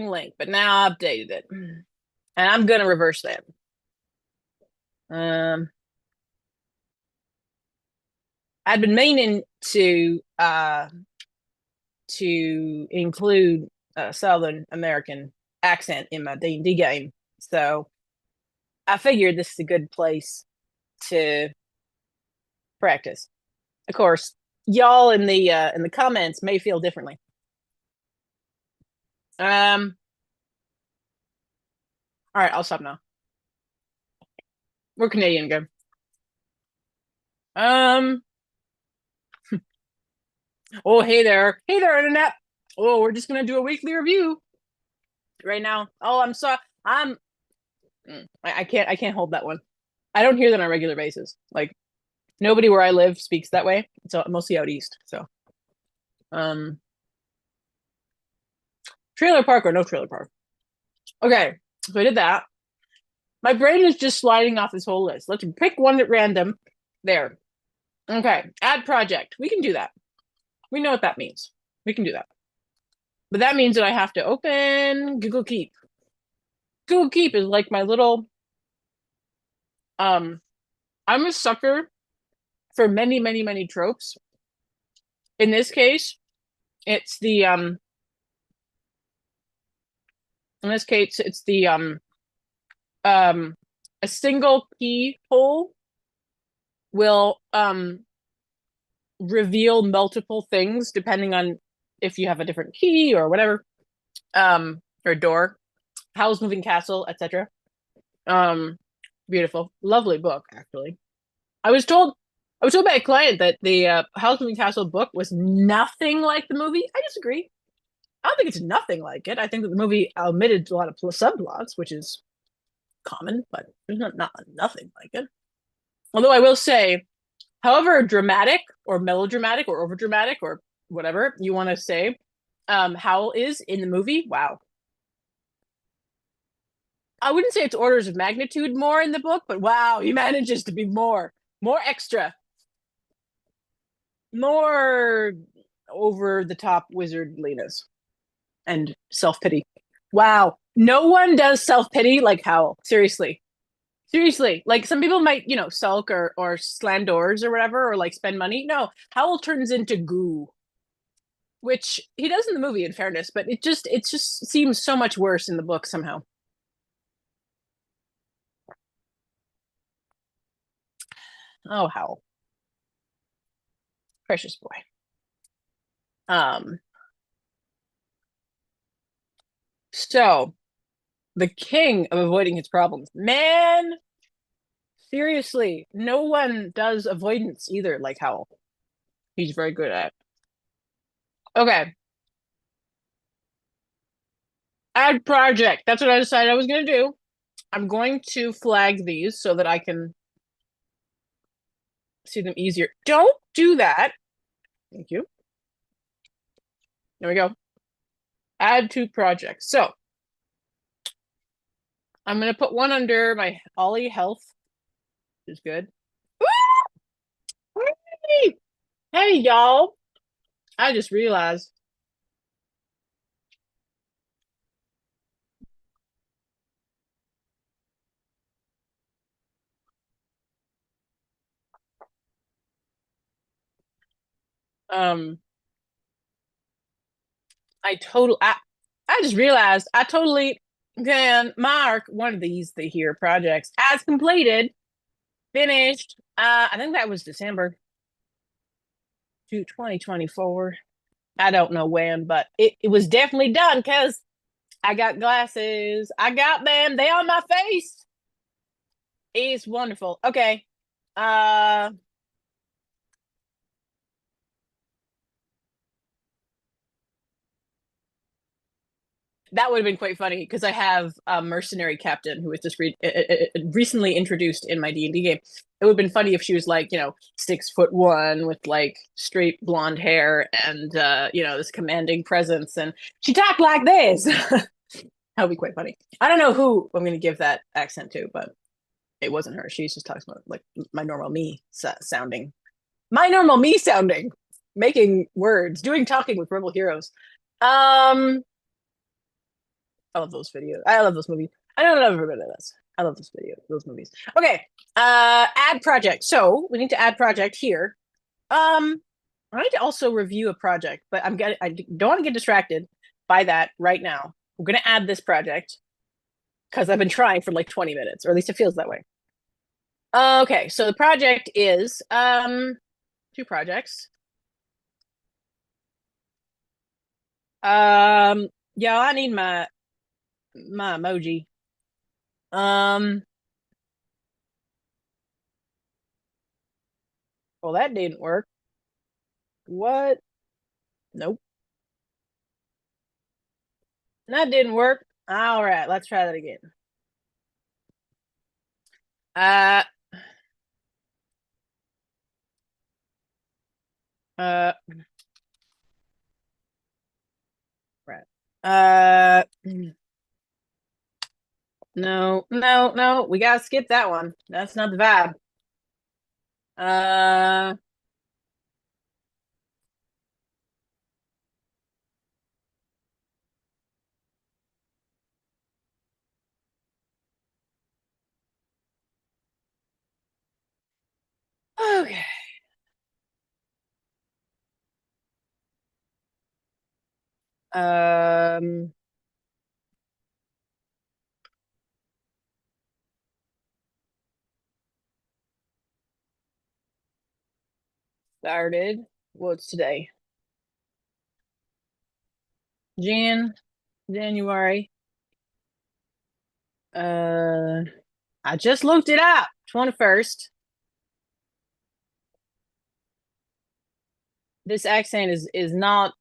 [SPEAKER 2] link, but now I updated it. And I'm gonna reverse that. I'd been meaning to include a Southern American accent in my D&D game. So I figured this is a good place to practice. Of course, y'all in the comments may feel differently. All right, I'll stop now. We're Canadian again. Um, oh, hey there. Hey there, internet. Oh, we're just gonna do a weekly review right now. Oh, I'm sorry. I can't hold that one. I don't hear that on a regular basis. Like nobody where I live speaks that way. So mostly out east. So um trailer park or no trailer park. Okay. So I did that. My brain is just sliding off this whole list. Let's pick one at random. There. Okay. Add project. We can do that. We know what that means. We can do that. But that means that I have to open Google Keep. Google Keep is like my little um I'm a sucker for many, many, many tropes. In this case, it's the in this case it's the a single keyhole will reveal multiple things depending on if you have a different key or whatever, or door. Howl's Moving Castle, etc. Um, Beautiful, lovely book actually. I was told I was told by a client that the Howl's Moving Castle book was nothing like the movie. I disagree. I don't think it's nothing like it. I think that the movie omitted a lot of subplots, which is common, but there's not nothing like it. Although I will say, however dramatic or melodramatic or overdramatic or whatever you want to say, Howl is in the movie. Wow. I wouldn't say it's orders of magnitude more in the book, but wow, he manages to be more extra, more over the top wizardliness and self pity. Wow. No one does self pity like Howl. Seriously. Seriously. Like some people might, sulk or slam doors or whatever, or like spend money. No, Howl turns into goo, which he does in the movie, in fairness, but it just seems so much worse in the book somehow. Oh, Howl. Precious boy. Um, so the king of avoiding his problems. Man, seriously, no one does avoidance either like Howl. He's very good at it. Okay. Add project. That's what I decided I was going to do. I'm going to flag these so that I can see them easier. Don't do that. Thank you. There we go. Add to project. So I'm going to put one under my Ollie health, which is good. Hey, hey, y'all. I just realized um I just realized I totally can mark one of these the here projects as completed, finished. I think that was December to 2024. I don't know when, but it was definitely done because I got glasses. I got them. They on my face. It's wonderful. Okay. Uh that would have been quite funny because I have a mercenary captain who was just recently introduced in my D&D game. It would have been funny if she was like, 6'1" with like straight blonde hair and this commanding presence, and she talked like this. That would be quite funny. I don't know who I'm going to give that accent to, but it wasn't her. She just talks about like my normal me sounding, my normal me sounding, making words, doing talking with rebel heroes. Um, I love those videos. I love those movies. I don't know everybody does. I love those videos, those movies. Okay. Add project. So we need to add project here. I need to also review a project, but I don't want to get distracted by that right now. We're gonna add this project because I've been trying for like 20 minutes, or at least it feels that way. Okay, so the project is two projects. Yeah, I need my emoji. Um, Well, that didn't work. What? Nope. That didn't work. All right, let's try that again. Uh, uh, right. No, no, no. We gotta skip that one. That's not the vibe. Uh, okay. Um, started. What's today? January. Uh, I just looked it up. 21st. This accent is not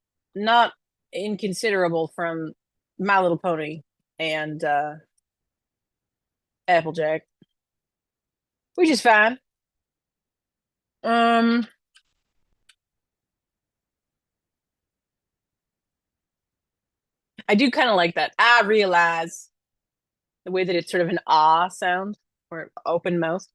[SPEAKER 2] inconsiderable from My Little Pony and Applejack, which is fine. Um, I do kind of like that. I realize the way that it's sort of an ah sound or open mouth.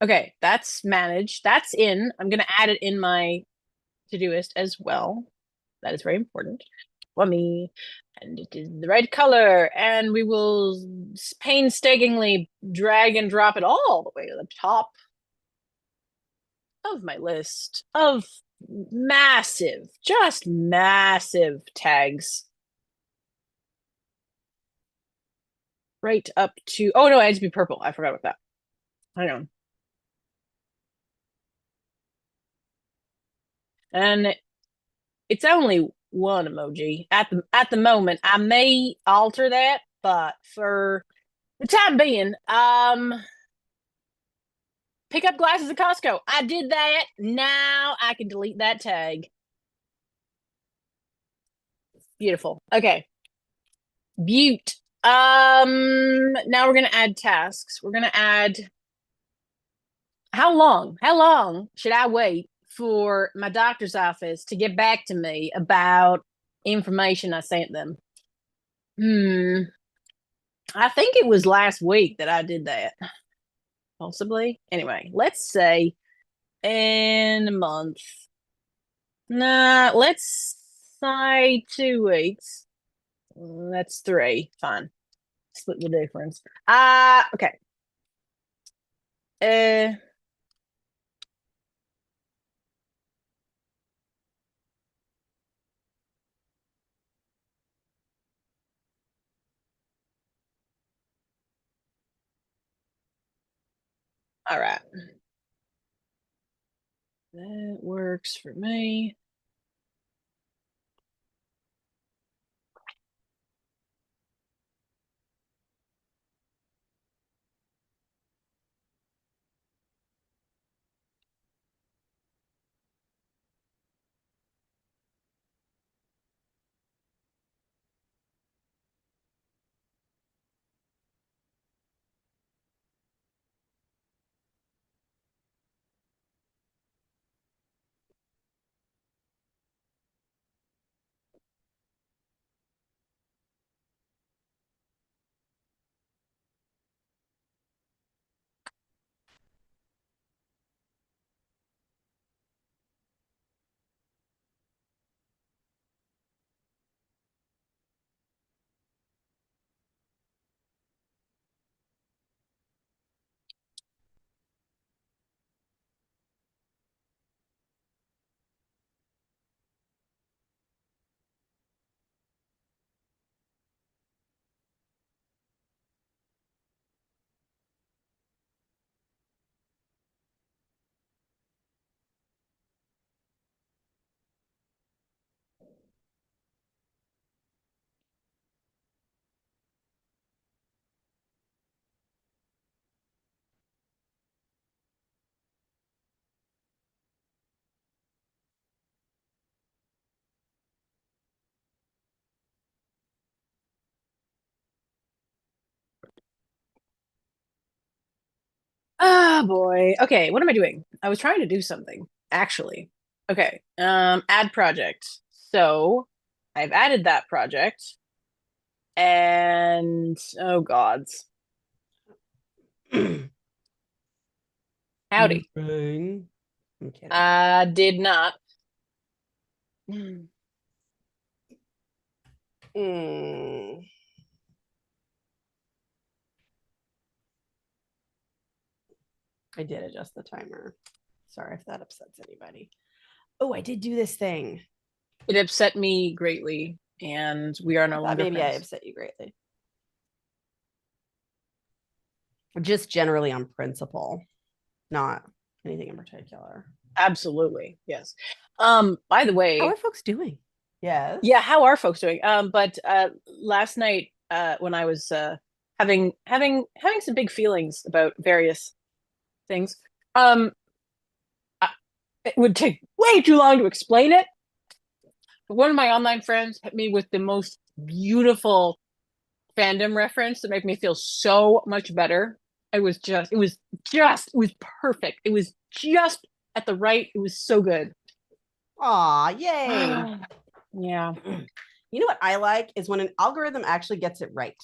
[SPEAKER 2] Okay, that's managed. That's in. I'm gonna add it in my to-doist as well. That is very important. Let me, and it is the right color, and we will painstakingly drag and drop it all the way to the top of my list of massive, just massive tags. Right up to, oh no, it has to be purple. I forgot about that. Hang on. And it's only one emoji at the moment. I may alter that, but for the time being, pick up glasses at Costco. I did that. Now I can delete that tag. Beautiful. Okay. Butte. Now we're gonna add tasks. We're gonna add how long? How long should I wait for my doctor's office to get back to me about information I sent them? I think it was last week that I did that. Possibly. Anyway, let's say in a month. Nah, let's say 2 weeks. That's three. Fine. Split the difference. Okay. Uh, all right. That works for me. Oh boy. Okay, what am I doing? I was trying to do something, actually. Okay. Add project. So I've added that project and oh gods. Howdy.
[SPEAKER 1] Bang. I'm kidding.
[SPEAKER 2] Did not. Mm.
[SPEAKER 1] Mm. I did adjust the timer. Sorry if that upsets anybody. Oh, I did do this thing.
[SPEAKER 2] It upset me greatly, and we are no longer
[SPEAKER 1] Maybe I
[SPEAKER 2] friends.
[SPEAKER 1] upset you greatly. Just generally on principle, not anything in particular.
[SPEAKER 2] Absolutely. Yes. By the
[SPEAKER 1] How
[SPEAKER 2] way,
[SPEAKER 1] are folks doing? Yes.
[SPEAKER 2] yeah, how are folks doing? But last night, when I was having some big feelings about various things, um, it would take way too long to explain it. But one of my online friends hit me with the most beautiful fandom reference that made me feel so much better. It was perfect. It was just at the right. It was so good.
[SPEAKER 1] Aw, yay.
[SPEAKER 2] Yeah.
[SPEAKER 1] You know what I like is when an algorithm actually gets it right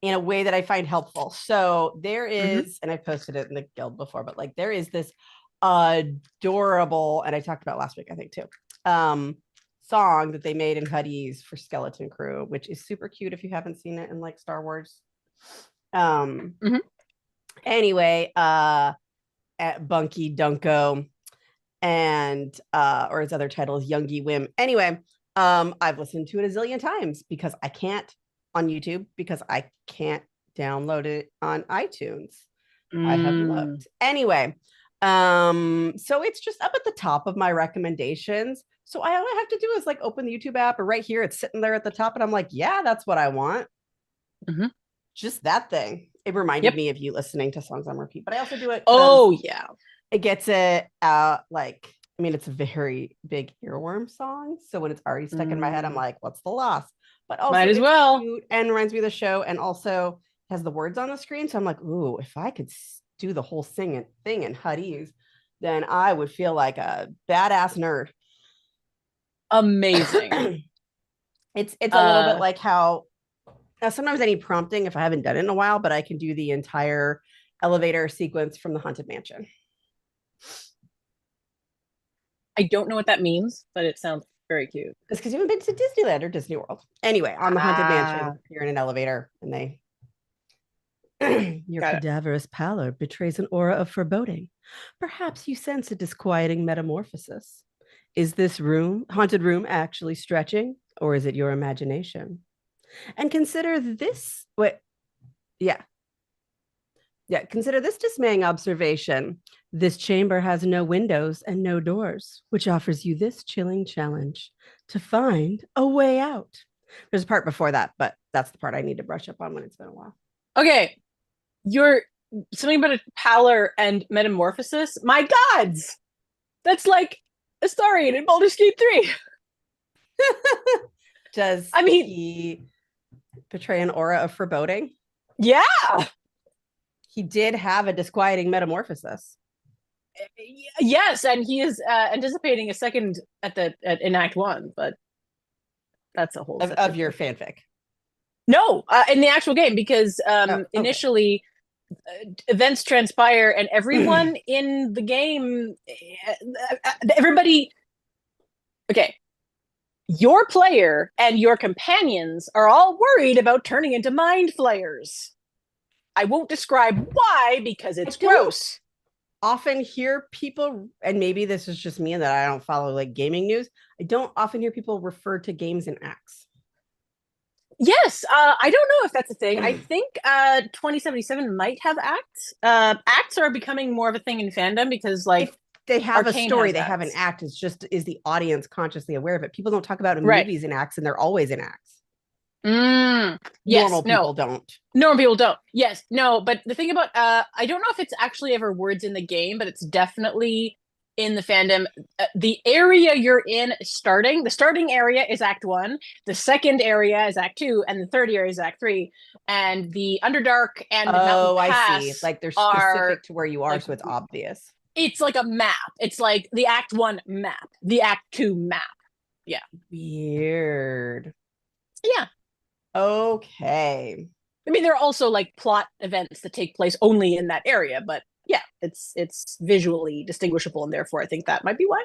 [SPEAKER 1] in a way that I find helpful. So there is, and I posted it in the guild before, but like there is this adorable, and I talked about last week, I think too, song that they made in hoodies for Skeleton Crew, which is super cute if you haven't seen it in like Star Wars. Anyway, at Bunky Dunko and or his other title is Youngie Wim. Anyway, I've listened to it a zillion times because I can't on YouTube because I can't download it on iTunes. I have looked. Anyway, so it's just up at the top of my recommendations. So all I have to do is like open the YouTube app or right here, it's sitting there at the top, and I'm like, yeah, that's what I want. Just that thing. It reminded me of you listening to songs on repeat, but I also do it.
[SPEAKER 2] Oh yeah.
[SPEAKER 1] It gets it out like, I mean, it's a very big earworm song. So when it's already stuck in my head, I'm like, what's the loss? But also
[SPEAKER 2] might as
[SPEAKER 1] it's
[SPEAKER 2] well.
[SPEAKER 1] cute and reminds me of the show and also has the words on the screen. So I'm like, ooh, if I could do the whole singing thing in hoodies, then I would feel like a badass nerd.
[SPEAKER 2] Amazing.
[SPEAKER 1] It's a little bit like how now sometimes I need prompting if I haven't done it in a while, but I can do the entire elevator sequence from the Haunted Mansion.
[SPEAKER 2] I don't know what that means, but it sounds very cute.
[SPEAKER 1] It's because you haven't been to Disneyland or Disney World. Anyway, on the Haunted Mansion, you're in an elevator and they your cadaverous pallor betrays an aura of foreboding. Perhaps you sense a disquieting metamorphosis. Is this haunted room, actually stretching, or is it your imagination? And consider this. Consider this dismaying observation. This chamber has no windows and no doors, which offers you this chilling challenge to find a way out. There's a part before that, but that's the part I need to brush up on when it's been a while.
[SPEAKER 2] Okay. You're something about a pallor and metamorphosis. My gods. That's like Astarion in Baldur's Gate 3.
[SPEAKER 1] Does he portray an aura of foreboding?
[SPEAKER 2] Yeah.
[SPEAKER 1] He did have a disquieting metamorphosis.
[SPEAKER 2] Yes, and he is anticipating a second in Act 1, but that's a whole
[SPEAKER 1] of your fanfic.
[SPEAKER 2] No, in the actual game, because initially events transpire and everyone in the game, everybody, okay, your player and your companions are all worried about turning into mind flayers. I won't describe why because it's gross.
[SPEAKER 1] Often hear people, and maybe this is just me and that I don't follow like gaming news. I don't often hear people refer to games in acts.
[SPEAKER 2] Yes, I don't know if that's a thing. I think 2077 might have acts. Acts are becoming more of a thing in fandom because like
[SPEAKER 1] if they have Arcane a story, they have an act. It's just is the audience consciously aware of it? People don't talk about movies in acts, and they're always in acts.
[SPEAKER 2] Yes,
[SPEAKER 1] normal people don't.
[SPEAKER 2] Normal people don't. Yes, no, but the thing about I don't know if it's actually ever words in the game, but it's definitely in the fandom. The area you're in starting, the starting area is Act 1, the second area is Act 2, and the third area is Act 3. And the Underdark and Mountain
[SPEAKER 1] Oh, I see.
[SPEAKER 2] Pass
[SPEAKER 1] Like they're
[SPEAKER 2] are
[SPEAKER 1] specific to where you are,
[SPEAKER 2] like,
[SPEAKER 1] so it's obvious.
[SPEAKER 2] it's like a map. It's like the Act 1 map, the Act 2 map. Yeah.
[SPEAKER 1] Weird.
[SPEAKER 2] Yeah.
[SPEAKER 1] Okay.
[SPEAKER 2] I mean, there are also like plot events that take place only in that area, but yeah, it's visually distinguishable, and therefore I think that might be why.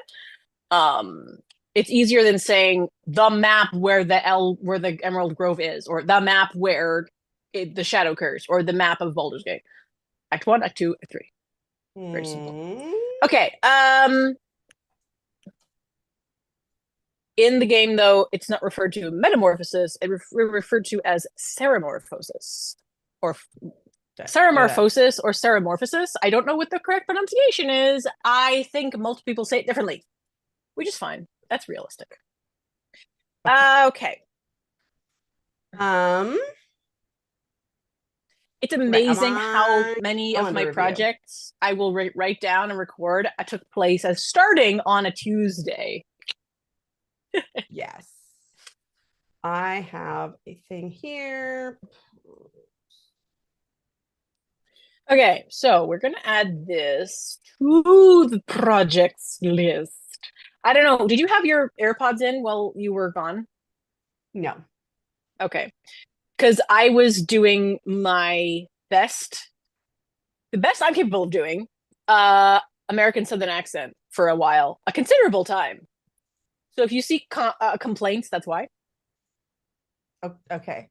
[SPEAKER 2] Um, it's easier than saying the map where the Emerald Grove is, or the map where the Shadow Curse, or the map of Baldur's Gate. Act 1, Act 2, Act 3. Very simple. Okay. In the game, though, it's not referred to metamorphosis. It's referred to as ceramorphosis, or ceramorphosis, or ceramorphosis. I don't know what the correct pronunciation is. I think most people say it differently, which is fine. That's realistic. Okay. It's amazing how many of my projects I will write down and record took place as starting on a Tuesday.
[SPEAKER 1] Yes. I have a thing here.
[SPEAKER 2] Okay, so we're going to add this to the projects list. I don't know. Did you have your AirPods in while you were gone?
[SPEAKER 1] No.
[SPEAKER 2] Okay. Because I was doing my best, the best I'm capable of doing, American Southern accent for a while, a considerable time. So if you see complaints, that's why.
[SPEAKER 1] Oh, okay.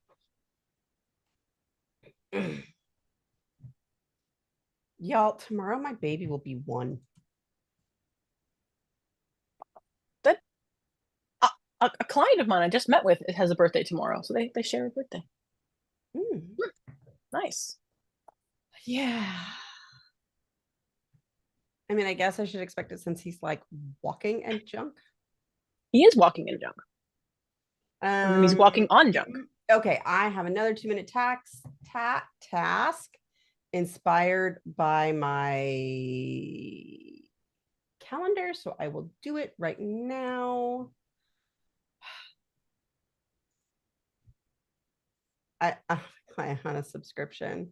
[SPEAKER 1] Y'all, tomorrow my baby will be 1.
[SPEAKER 2] That a client of mine I just met with has a birthday tomorrow, so they share a birthday. Nice.
[SPEAKER 1] Yeah. I mean, I guess I should expect it since he's like walking and junk.
[SPEAKER 2] He is walking in junk. He's walking on junk.
[SPEAKER 1] Okay, I have another 2-minute task inspired by my calendar, so I will do it right now. I have a client on a subscription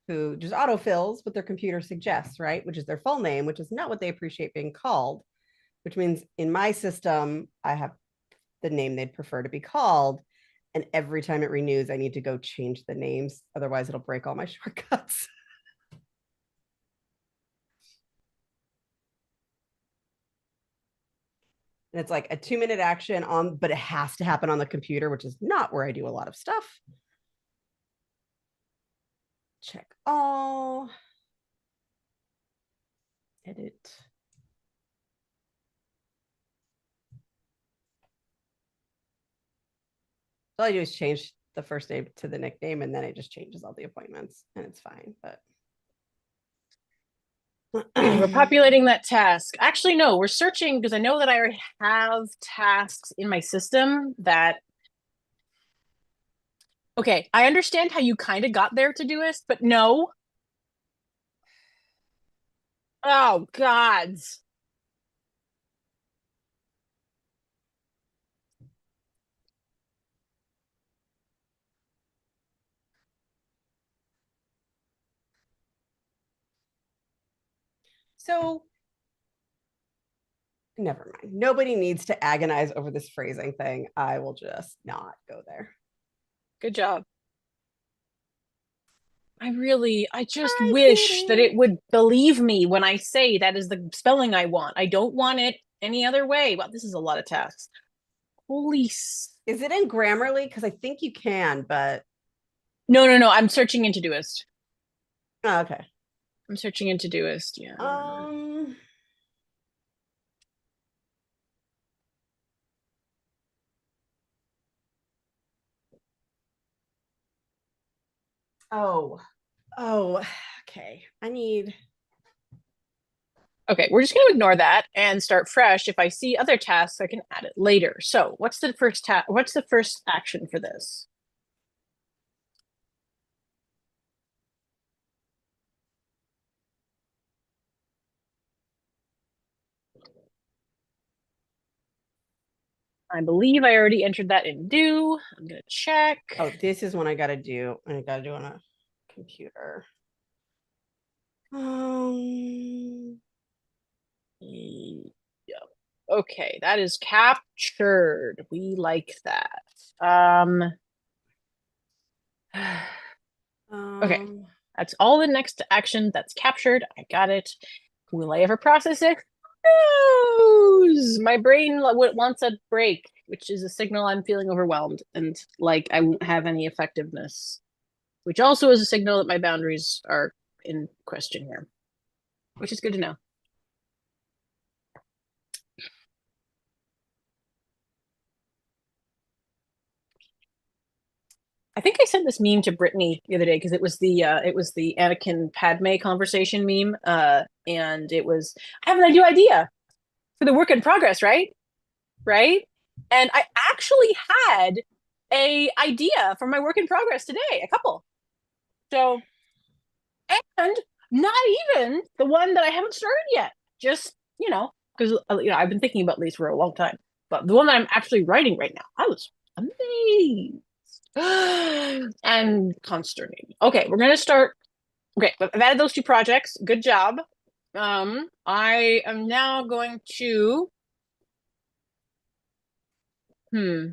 [SPEAKER 1] who just autofills what their computer suggests, right? Which is their full name, which is not what they appreciate being called, which means in my system, I have the name they'd prefer to be called. And every time it renews, I need to go change the names. Otherwise, it'll break all my shortcuts. And it's like a 2-minute action on, but it has to happen on the computer, which is not where I do a lot of stuff. Check all. Edit. All I do is change the first name to the nickname, and then it just changes all the appointments, and it's fine. But
[SPEAKER 2] Okay, we're populating that task. Actually, no, we're searching because I know that I already have tasks in my system that. Okay, I understand how you kind of got there, Todoist, but no. Oh, gods.
[SPEAKER 1] so never mind. Nobody needs to agonize over this phrasing thing. I will just not go there.
[SPEAKER 2] Good job. I just wish that it would believe me when I say that is the spelling I want. I don't want it any other way. Wow, this is a lot of tasks. Holy.
[SPEAKER 1] Is it in Grammarly? Because I think you can, but.
[SPEAKER 2] No. I'm searching in Todoist.
[SPEAKER 1] Oh, okay.
[SPEAKER 2] I'm searching in Todoist. Yeah.
[SPEAKER 1] Oh, okay. I need.
[SPEAKER 2] Okay, we're just going to ignore that and start fresh. If I see other tasks, I can add it later. So, what's the first What's the first action for this? I believe I already entered that in due. I'm gonna check.
[SPEAKER 1] Oh, this is one I gotta do. I gotta do on a computer.
[SPEAKER 2] Yeah. Okay, that is captured. We like that. Um, okay,
[SPEAKER 1] um,
[SPEAKER 2] that's all the next action that's captured. I got it. Will I ever process it? Who knows? My brain wants a break, which is a signal I'm feeling overwhelmed and like I won't have any effectiveness, which also is a signal that my boundaries are in question here, which is good to know. I think I sent this meme to Brittany the other day because it was the Anakin Padme conversation meme. And it was, I have a new idea for the work in progress, right? Right? And I actually had a idea for my work in progress today, a couple. So, and not even the one that I haven't started yet. Just, because I've been thinking about these for a long time. But the one that I'm actually writing right now, I was amazed. And consternating. Okay, we're gonna start. Okay, I've added those two projects. Good job. I am now going to. Hmm.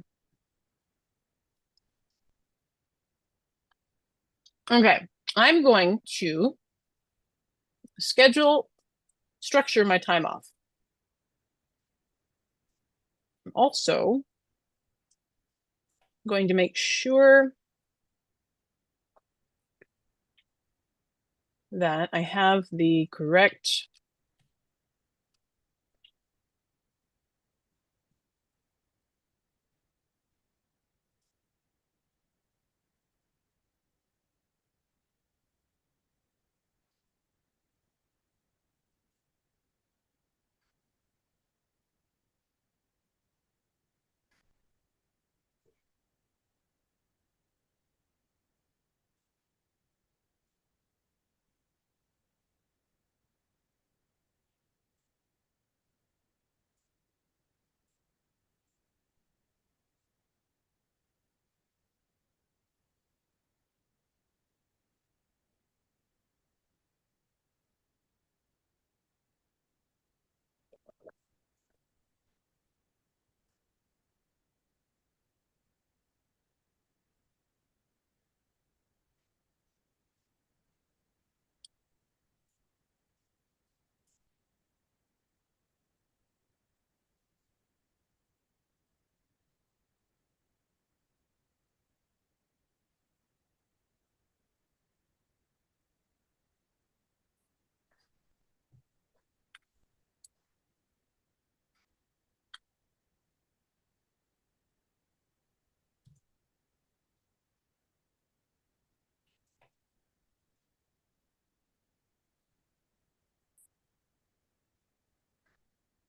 [SPEAKER 2] Okay, I'm going to structure my time off. I'm also going to make sure that I have the correct.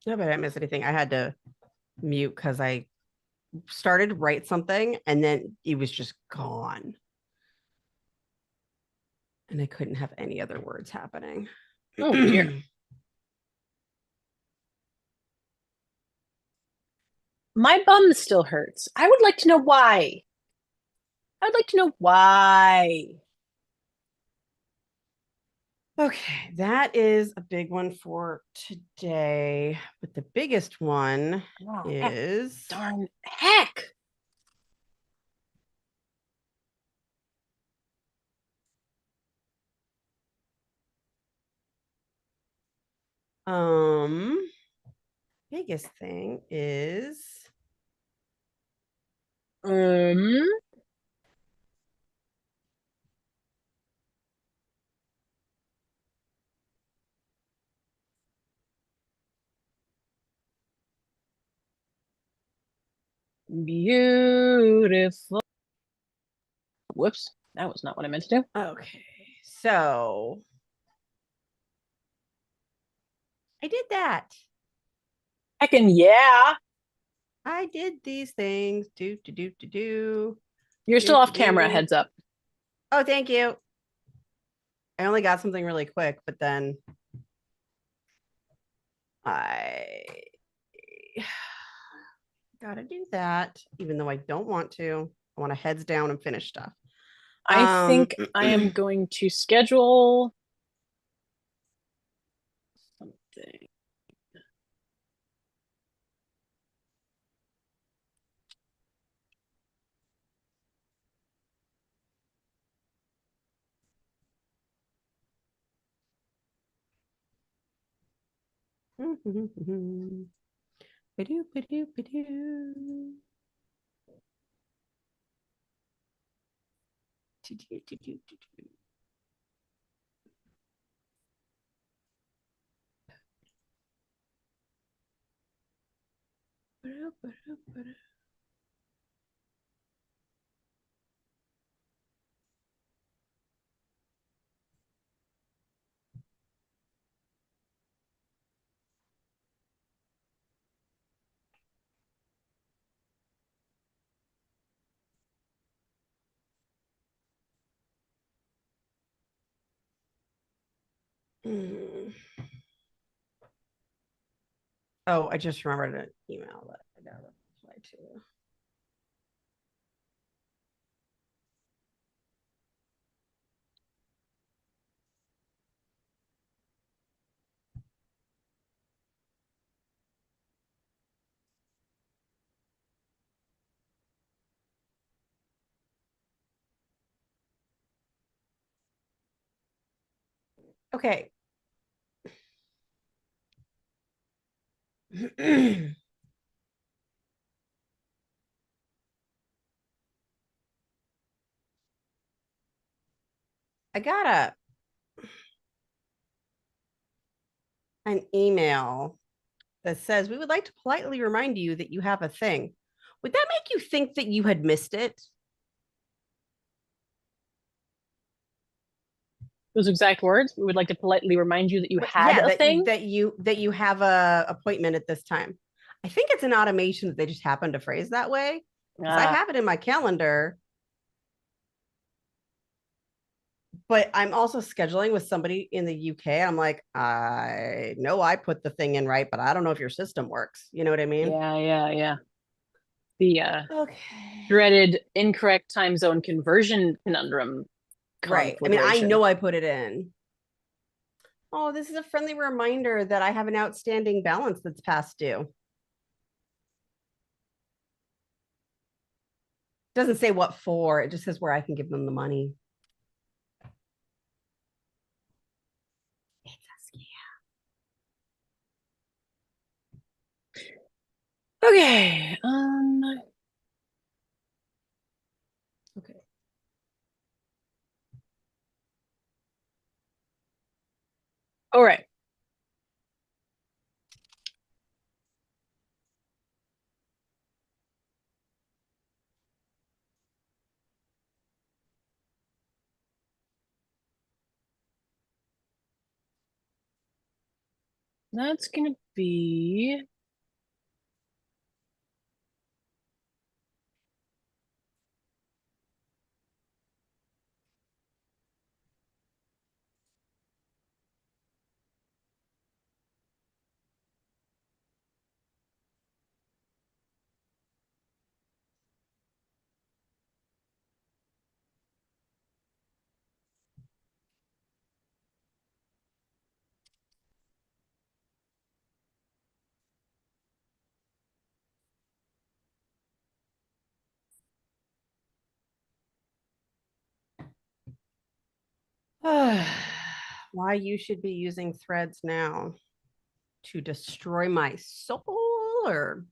[SPEAKER 1] no, but I didn't miss anything. I had to mute because I started to write something and then it was just gone. And I couldn't have any other words happening.
[SPEAKER 2] Oh dear. My bum still hurts. I would like to know why. I'd like to know why.
[SPEAKER 1] Okay, that is a big one for today. But the biggest one
[SPEAKER 2] Oh,
[SPEAKER 1] is
[SPEAKER 2] darn heck.
[SPEAKER 1] um biggest thing is
[SPEAKER 2] Um, Beautiful. Whoops. That was not what I meant to do.
[SPEAKER 1] okay. So I did that.
[SPEAKER 2] Heckin' yeah.
[SPEAKER 1] I did these things. Do.
[SPEAKER 2] You're still
[SPEAKER 1] Do
[SPEAKER 2] off
[SPEAKER 1] do
[SPEAKER 2] camera,
[SPEAKER 1] do.
[SPEAKER 2] heads up.
[SPEAKER 1] Oh, thank you. I only got something really quick, but then I Gotta do that, even though I don't want to. I want to heads down and finish stuff.
[SPEAKER 2] I think I am going to schedule something.
[SPEAKER 1] Ba-doo, ba-doo, ba-doo. Oh, I just remembered an email that I gotta reply to. Okay. I got an email that says we would like to politely remind you that you have a thing. Would that make you think that you had missed it?
[SPEAKER 2] Those exact words. We would like to politely remind you that you had
[SPEAKER 1] Yeah,
[SPEAKER 2] a thing.
[SPEAKER 1] that you have a appointment at this time. I think it's an automation that they just happen to phrase that way because I have it in my calendar, but I'm also scheduling with somebody in the UK. I'm like, I know I put the thing in right, but I don't know if your system works. You know what I mean?
[SPEAKER 2] Yeah. The
[SPEAKER 1] Okay.
[SPEAKER 2] dreaded incorrect time zone conversion conundrum
[SPEAKER 1] Right. I mean, I
[SPEAKER 2] conflagration.
[SPEAKER 1] know I put it in. Oh, this is a friendly reminder that I have an outstanding balance that's past due. It doesn't say what for, it just says where I can give them the money. It's a scam.
[SPEAKER 2] Okay.
[SPEAKER 1] Okay.
[SPEAKER 2] All right. That's gonna be
[SPEAKER 1] Why you should be using threads now to destroy my soul or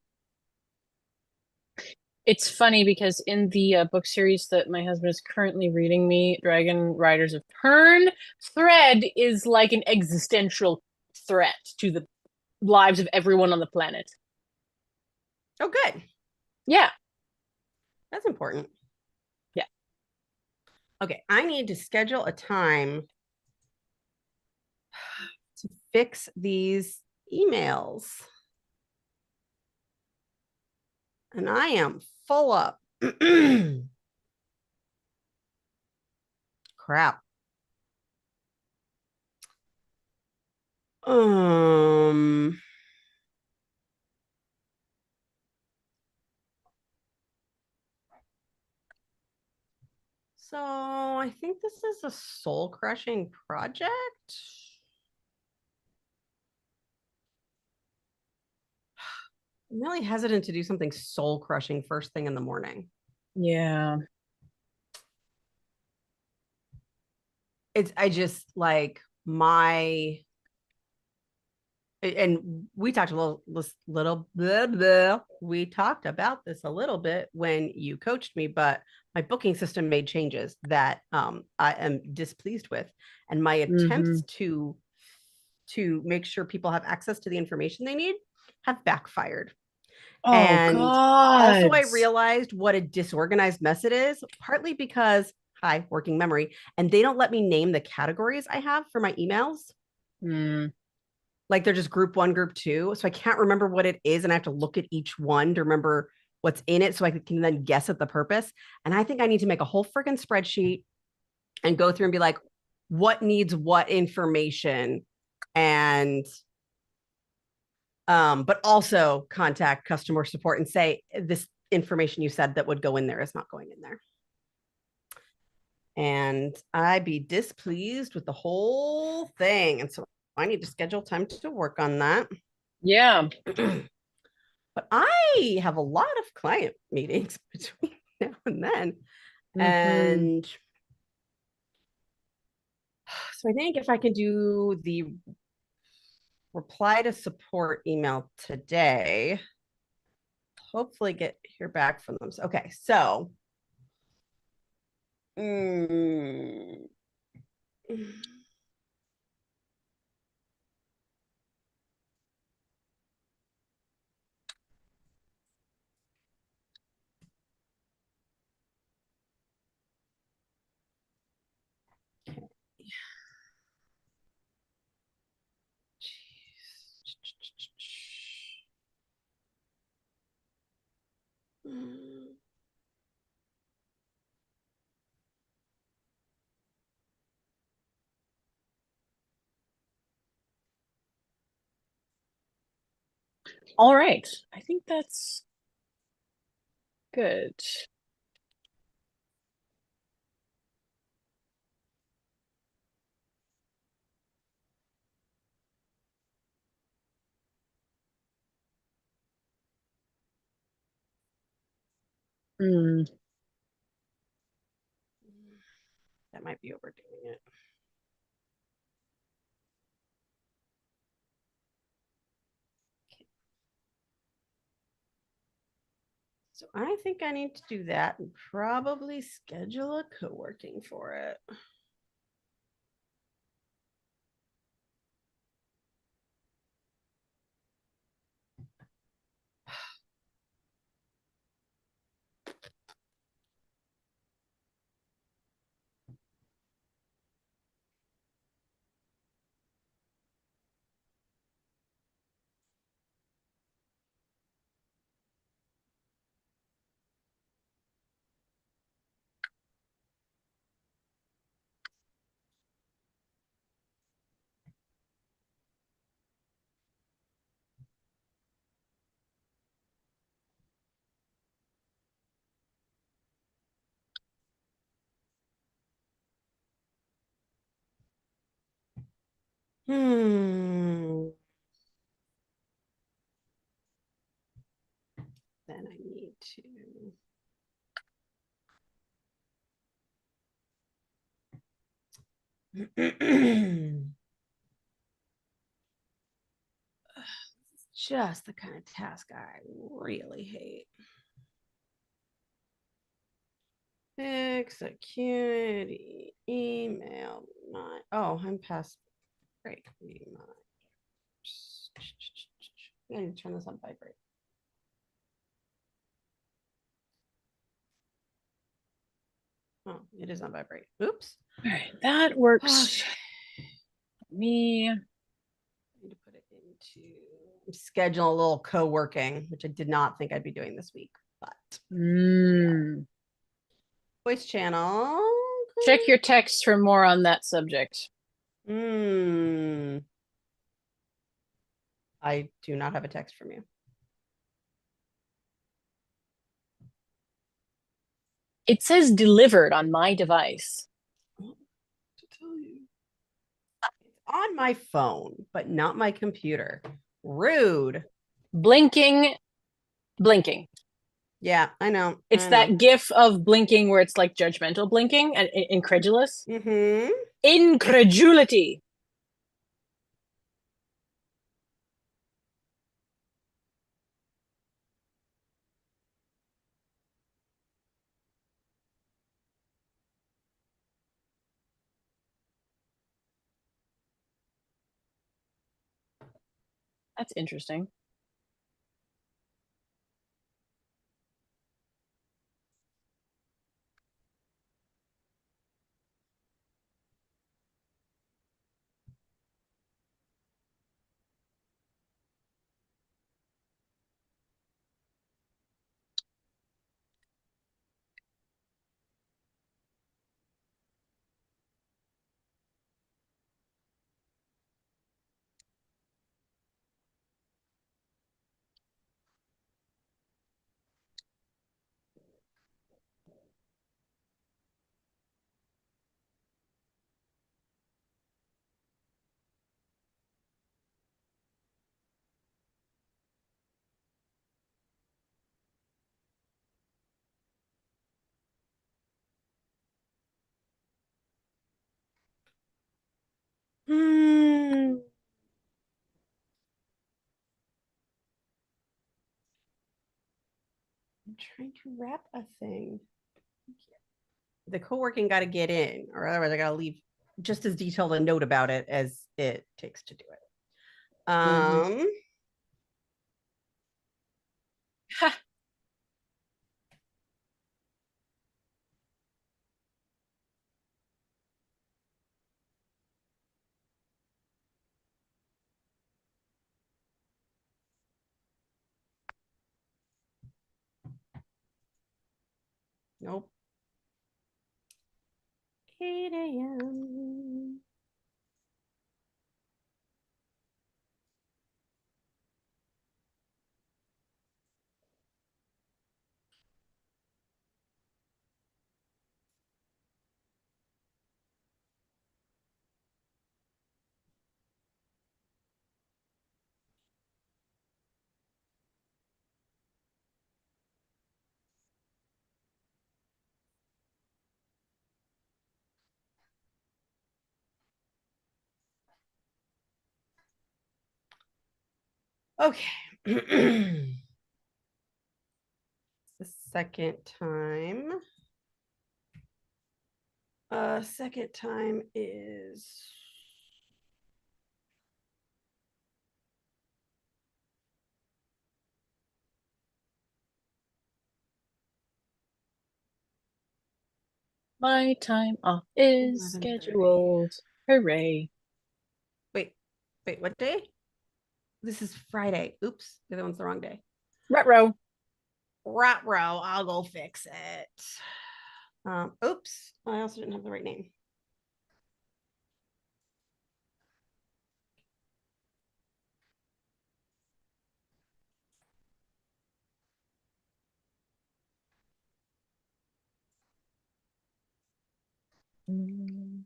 [SPEAKER 2] it's funny because in the book series that my husband is currently reading me, Dragon Riders of Pern, thread is like an existential threat to the lives of everyone on the planet.
[SPEAKER 1] oh good.
[SPEAKER 2] Yeah.
[SPEAKER 1] That's important.
[SPEAKER 2] Yeah.
[SPEAKER 1] Okay, I need to schedule a time to fix these emails. And I am full up. Crap. Um So I think this is a soul crushing project. I'm really hesitant to do something soul crushing first thing in the morning.
[SPEAKER 2] Yeah.
[SPEAKER 1] I just like my, and we talked a little blah, blah. We talked about this a little bit when you coached me, but my booking system made changes that I am displeased with, and my attempts to make sure people have access to the information they need have backfired.
[SPEAKER 2] Oh
[SPEAKER 1] And also,
[SPEAKER 2] God.
[SPEAKER 1] I realized what a disorganized mess it is, partly because, hi, working memory, and they don't let me name the categories I have for my emails.
[SPEAKER 2] Mm.
[SPEAKER 1] Like they're just group one, group two. So I can't remember what it is. And I have to look at each one to remember what's in it so I can then guess at the purpose. And I think I need to make a whole freaking spreadsheet and go through and be like, what needs what information? And but also contact customer support and say this information you said that would go in there is not going in there. And I'd be displeased with the whole thing. And so I need to schedule time to work on that.
[SPEAKER 2] Yeah.
[SPEAKER 1] But I have a lot of client meetings between now and then.
[SPEAKER 2] Mm-hmm.
[SPEAKER 1] And so I think if I can do the reply to support email today, hopefully hear back from them. Okay, so mm,
[SPEAKER 2] All right. I think that's good. Mm.
[SPEAKER 1] that might be overdoing it. So I think I need to do that and probably schedule a co-working for it. Hmm. Then I need to just the kind of task I really hate. Fix acuity, email, my, oh, I'm past break. I need to turn this on vibrate. Oh, it is on vibrate. Oops.
[SPEAKER 2] All right. That works
[SPEAKER 1] Okay.
[SPEAKER 2] for me.
[SPEAKER 1] I need to put it into schedule a little co-working, which I did not think I'd be doing this week, but
[SPEAKER 2] Mm.
[SPEAKER 1] voice channel.
[SPEAKER 2] Check your text for more on that subject.
[SPEAKER 1] Hmm. I do not have a text from you.
[SPEAKER 2] It says delivered on my device.
[SPEAKER 1] To tell you. It's on my phone, but not my computer. Rude.
[SPEAKER 2] Blinking, blinking.
[SPEAKER 1] Yeah, I know.
[SPEAKER 2] It's
[SPEAKER 1] I know.
[SPEAKER 2] that gif of blinking where it's like judgmental blinking and incredulous.
[SPEAKER 1] Mm-hmm.
[SPEAKER 2] Incredulity. That's interesting.
[SPEAKER 1] Hmm. I'm trying to wrap a thing. The co-working got to get in, or otherwise I got to leave just as detailed a note about it as it takes to do it.
[SPEAKER 2] Mm-hmm.
[SPEAKER 1] Nope. 8 a.m. Okay. The second time. Second time is
[SPEAKER 2] My time off is
[SPEAKER 1] 11:30.
[SPEAKER 2] scheduled. Hooray.
[SPEAKER 1] Wait, wait, what day? This is Friday. Oops, the other one's the wrong day.
[SPEAKER 2] Retro.
[SPEAKER 1] Rat row. I'll go fix it. Oops, I also didn't have the right name.
[SPEAKER 2] Mm.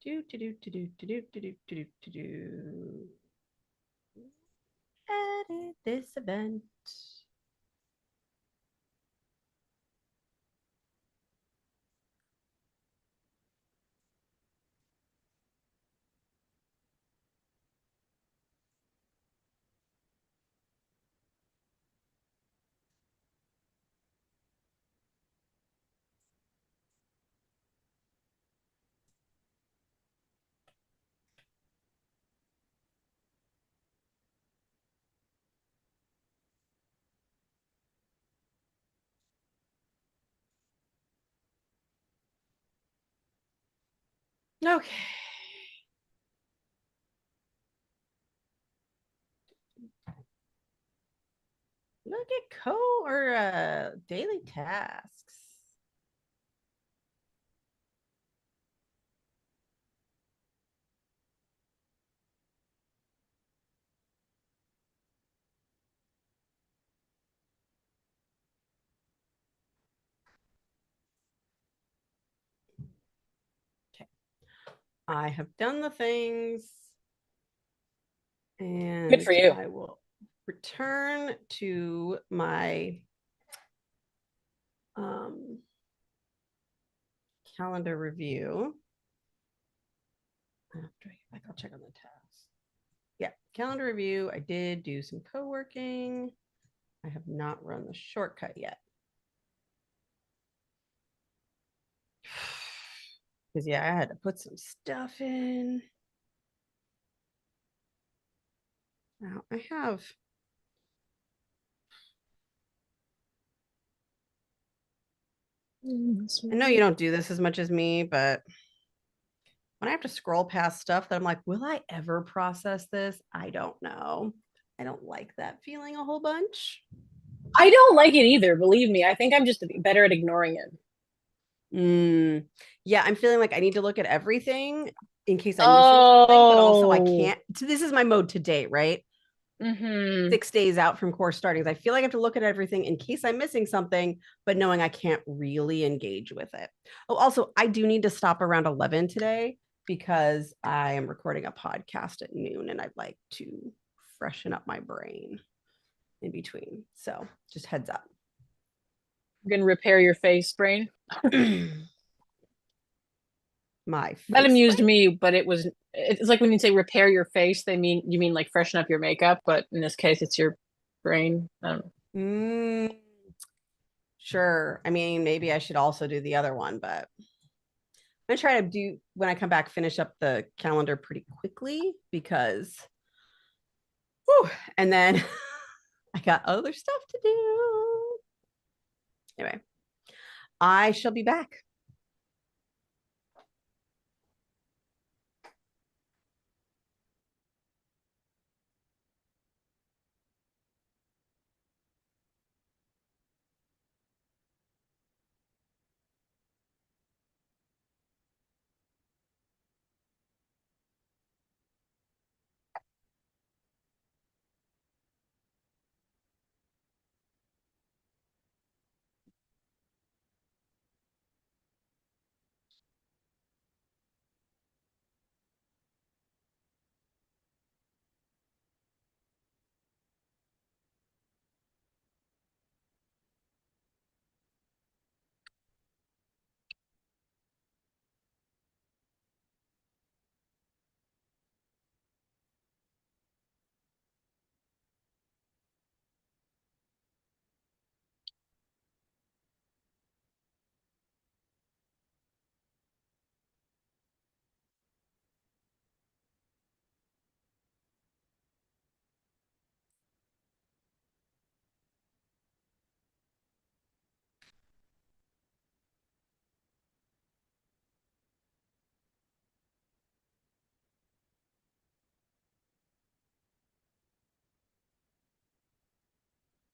[SPEAKER 1] Do do do do do do do do do do do. Edit this event. Okay. Look at daily tasks. Okay. I have done the things
[SPEAKER 2] Good for
[SPEAKER 1] and
[SPEAKER 2] you.
[SPEAKER 1] I will return to my calendar review. After I get back, I'll check on the tasks. Yeah, calendar review. I did do some co-working. I have not run the shortcut yet. Because yeah, I had to put some stuff in. Now I have I know you don't do this as much as me, but when I have to scroll past stuff that I'm like, will I ever process this? I don't know. I don't like that feeling a whole bunch.
[SPEAKER 2] I don't like it either, believe me. I think I'm just better at ignoring it.
[SPEAKER 1] Yeah, I'm feeling like I need to look at everything in case I'm missing something, but also I
[SPEAKER 2] Oh.
[SPEAKER 1] can't. So this is my mode today, right?
[SPEAKER 2] Mm-hmm.
[SPEAKER 1] 6 days out from course starting. I feel like I have to look at everything in case I'm missing something, but knowing I can't really engage with it. Oh, also, I do need to stop around 11 today because I am recording a podcast at noon and I'd like to freshen up my brain in between. So just heads up.
[SPEAKER 2] You're gonna repair your face, brain.
[SPEAKER 1] My
[SPEAKER 2] That
[SPEAKER 1] face
[SPEAKER 2] amused
[SPEAKER 1] brain?
[SPEAKER 2] me, but it's like when you say repair your face, you mean like freshen up your makeup, but in this case it's your brain. I don't know.
[SPEAKER 1] Mm, sure. I mean, maybe I should also do the other one, but I'm gonna try to do when I come back, finish up the calendar pretty quickly because whew, and then I got other stuff to do. Anyway, I shall be back.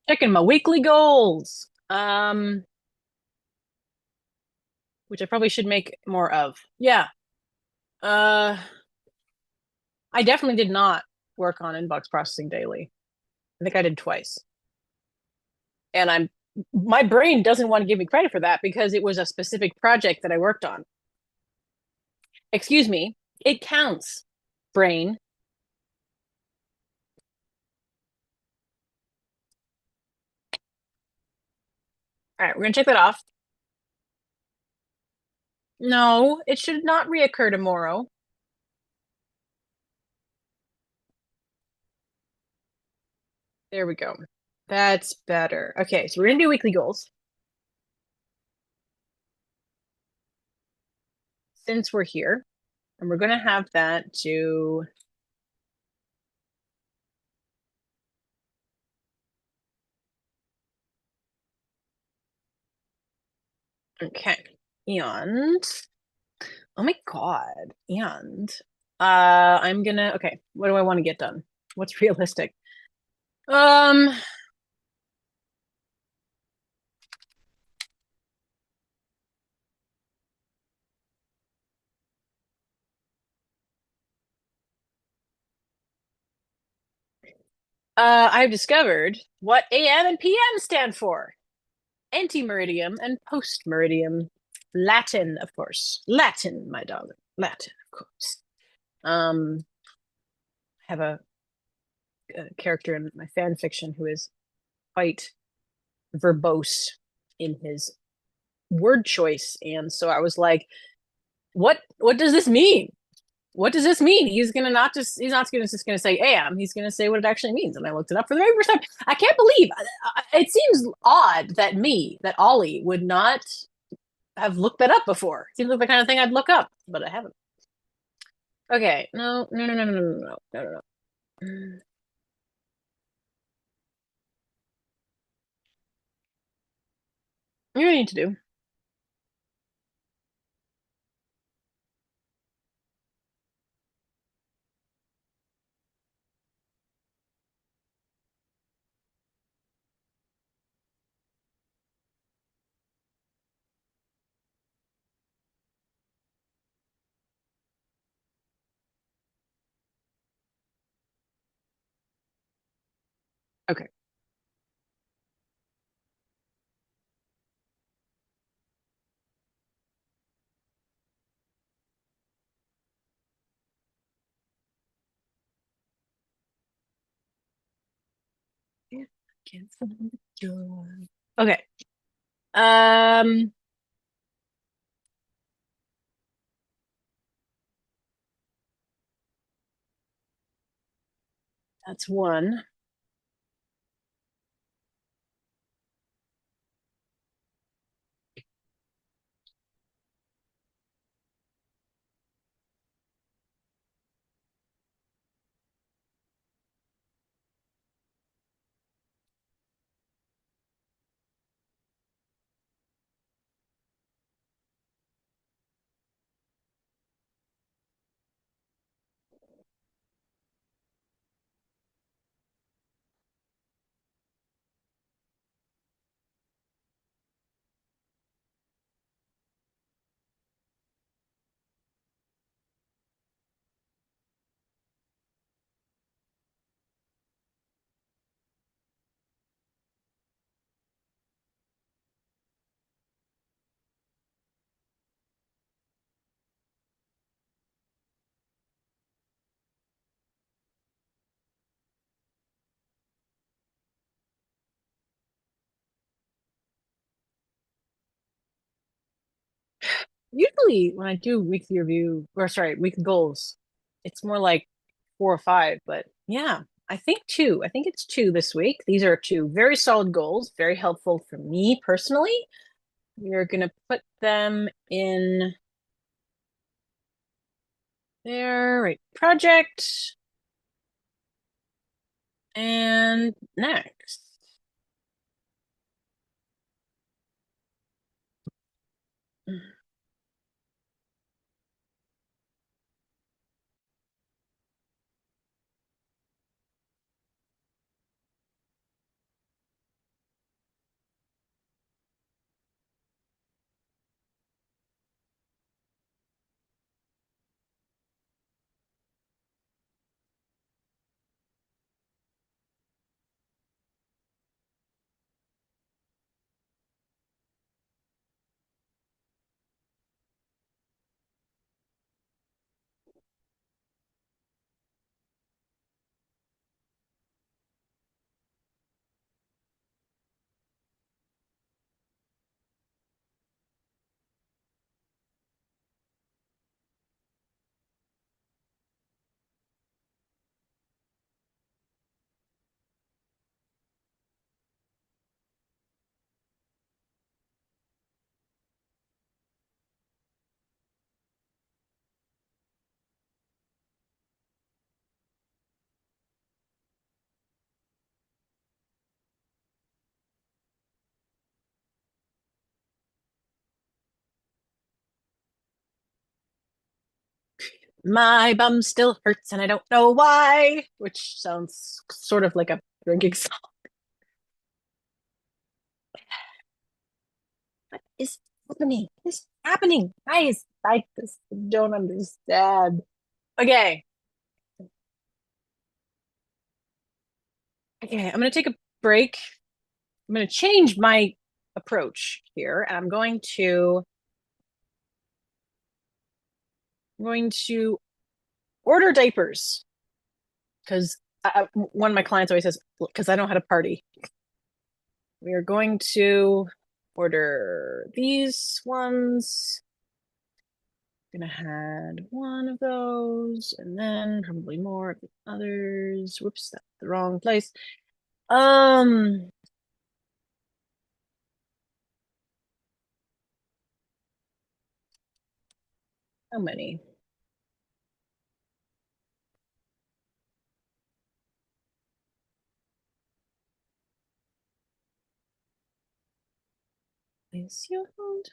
[SPEAKER 2] Checking my weekly goals. Which I probably should make more of. Yeah. Uh I definitely did not work on inbox processing daily. I think I did twice. And my brain doesn't want to give me credit for that because it was a specific project that I worked on. Excuse me, it counts, brain. All right, we're gonna check that off. No, it should not reoccur tomorrow. There we go. That's better. Okay, so we're gonna do weekly goals. Since we're here, and we're gonna have that to okay. And Oh my God. And I'm gonna, okay, what do I want to get done? What's realistic? Um, I've discovered what AM and PM stand for. Anti-meridium and post-meridium. Latin, of course. Latin, my darling. Latin, of course. I have a character in my fan fiction who is quite verbose in his word choice, and so I was like, "What does this mean? What does this mean? He's not gonna just gonna say am. He's gonna say what it actually means." And I looked it up for the very first time. I can't believe it seems odd that Ollie would not have looked that up before. Seems like the kind of thing I'd look up, but I haven't. Okay, no, no, no, no, no, no, no, no, no, no. You need to do. Okay. Okay. Um, that's one. Usually when I do weekly review, or sorry, weekly goals, it's more like 4 or 5, but yeah, I think two. I think it's two this week. These are two very solid goals, very helpful for me personally. We're gonna put them in there, right? Project and next. My bum still hurts and I don't know why, which sounds sort of like a drinking song. What is happening? What is happening? Guys, I just don't understand. Okay. Okay, I'm gonna take a break. I'm gonna change my approach here, and I'm going to order diapers because one of my clients always says, because I know how to party. We are going to order these ones. Gonna add one of those, and then probably more of the others. Whoops, that's the wrong place. Um, how many? Is your hand?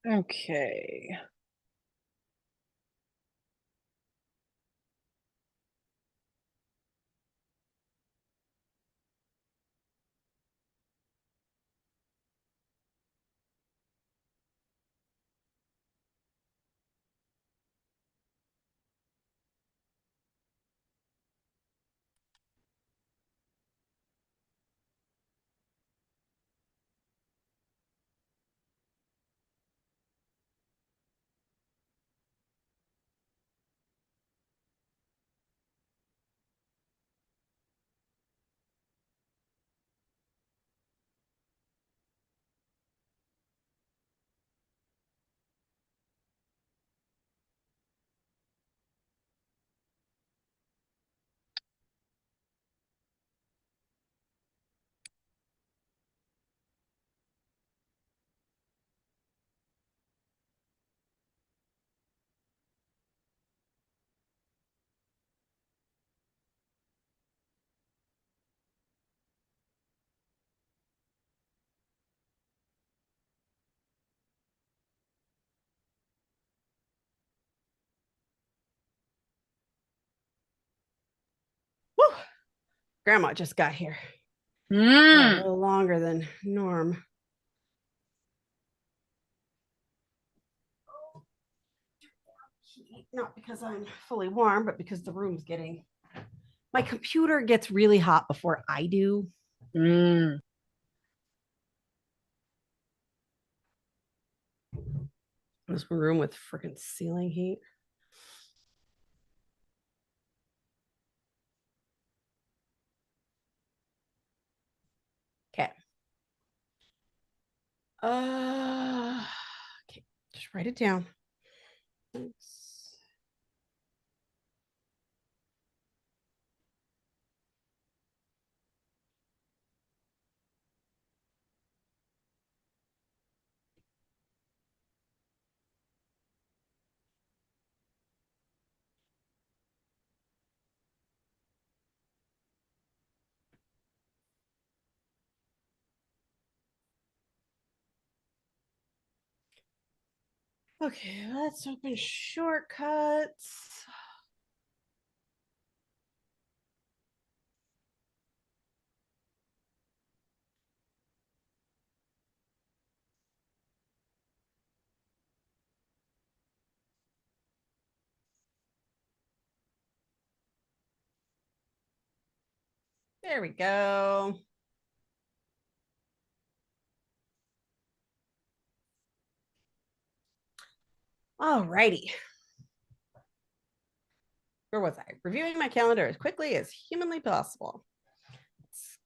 [SPEAKER 2] Okay.
[SPEAKER 1] Whew. Grandma just got here. Yeah, a
[SPEAKER 2] Mm.
[SPEAKER 1] little longer than norm. Not because I'm fully warm, but because the room's getting my computer gets really hot before I do.
[SPEAKER 2] Mm.
[SPEAKER 1] This room with freaking ceiling heat. Okay. Okay. Just write it down. Thanks. Okay, let's open shortcuts. There we go. All righty. Where was I? Reviewing my calendar as quickly as humanly possible.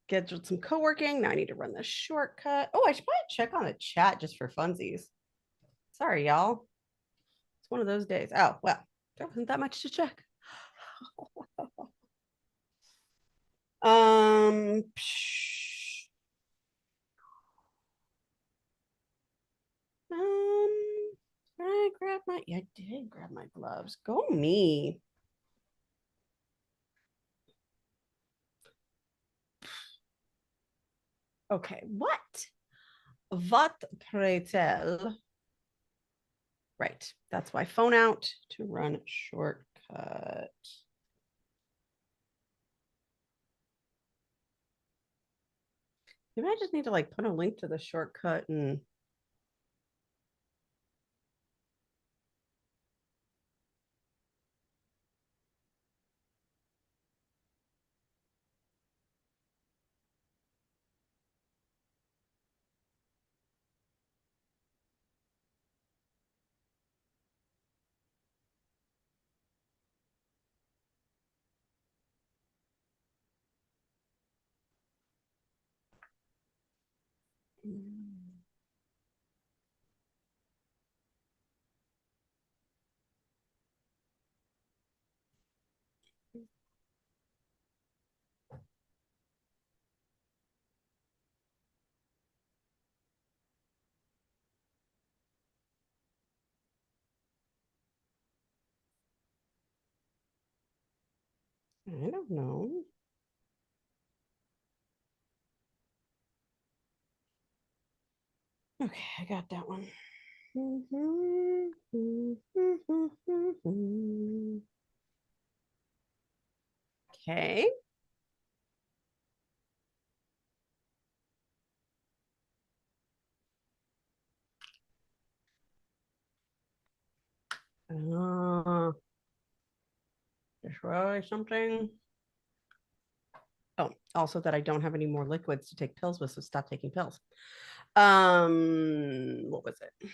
[SPEAKER 1] Scheduled some co-working. Now I need to run the shortcut. Oh, I should probably check on the chat just for funsies. Sorry, y'all. It's one of those days. Oh, well, there wasn't that much to check. um, did I grab my? Yeah, I did grab my gloves. Go me. Okay, what? What pretel? Right, that's why phone out to run shortcut. Maybe I just need to like put a link to the shortcut and I don't know. Okay, I got that one. Okay. Destroy something. Oh, also that I don't have any more liquids to take pills with, so stop taking pills. What was it?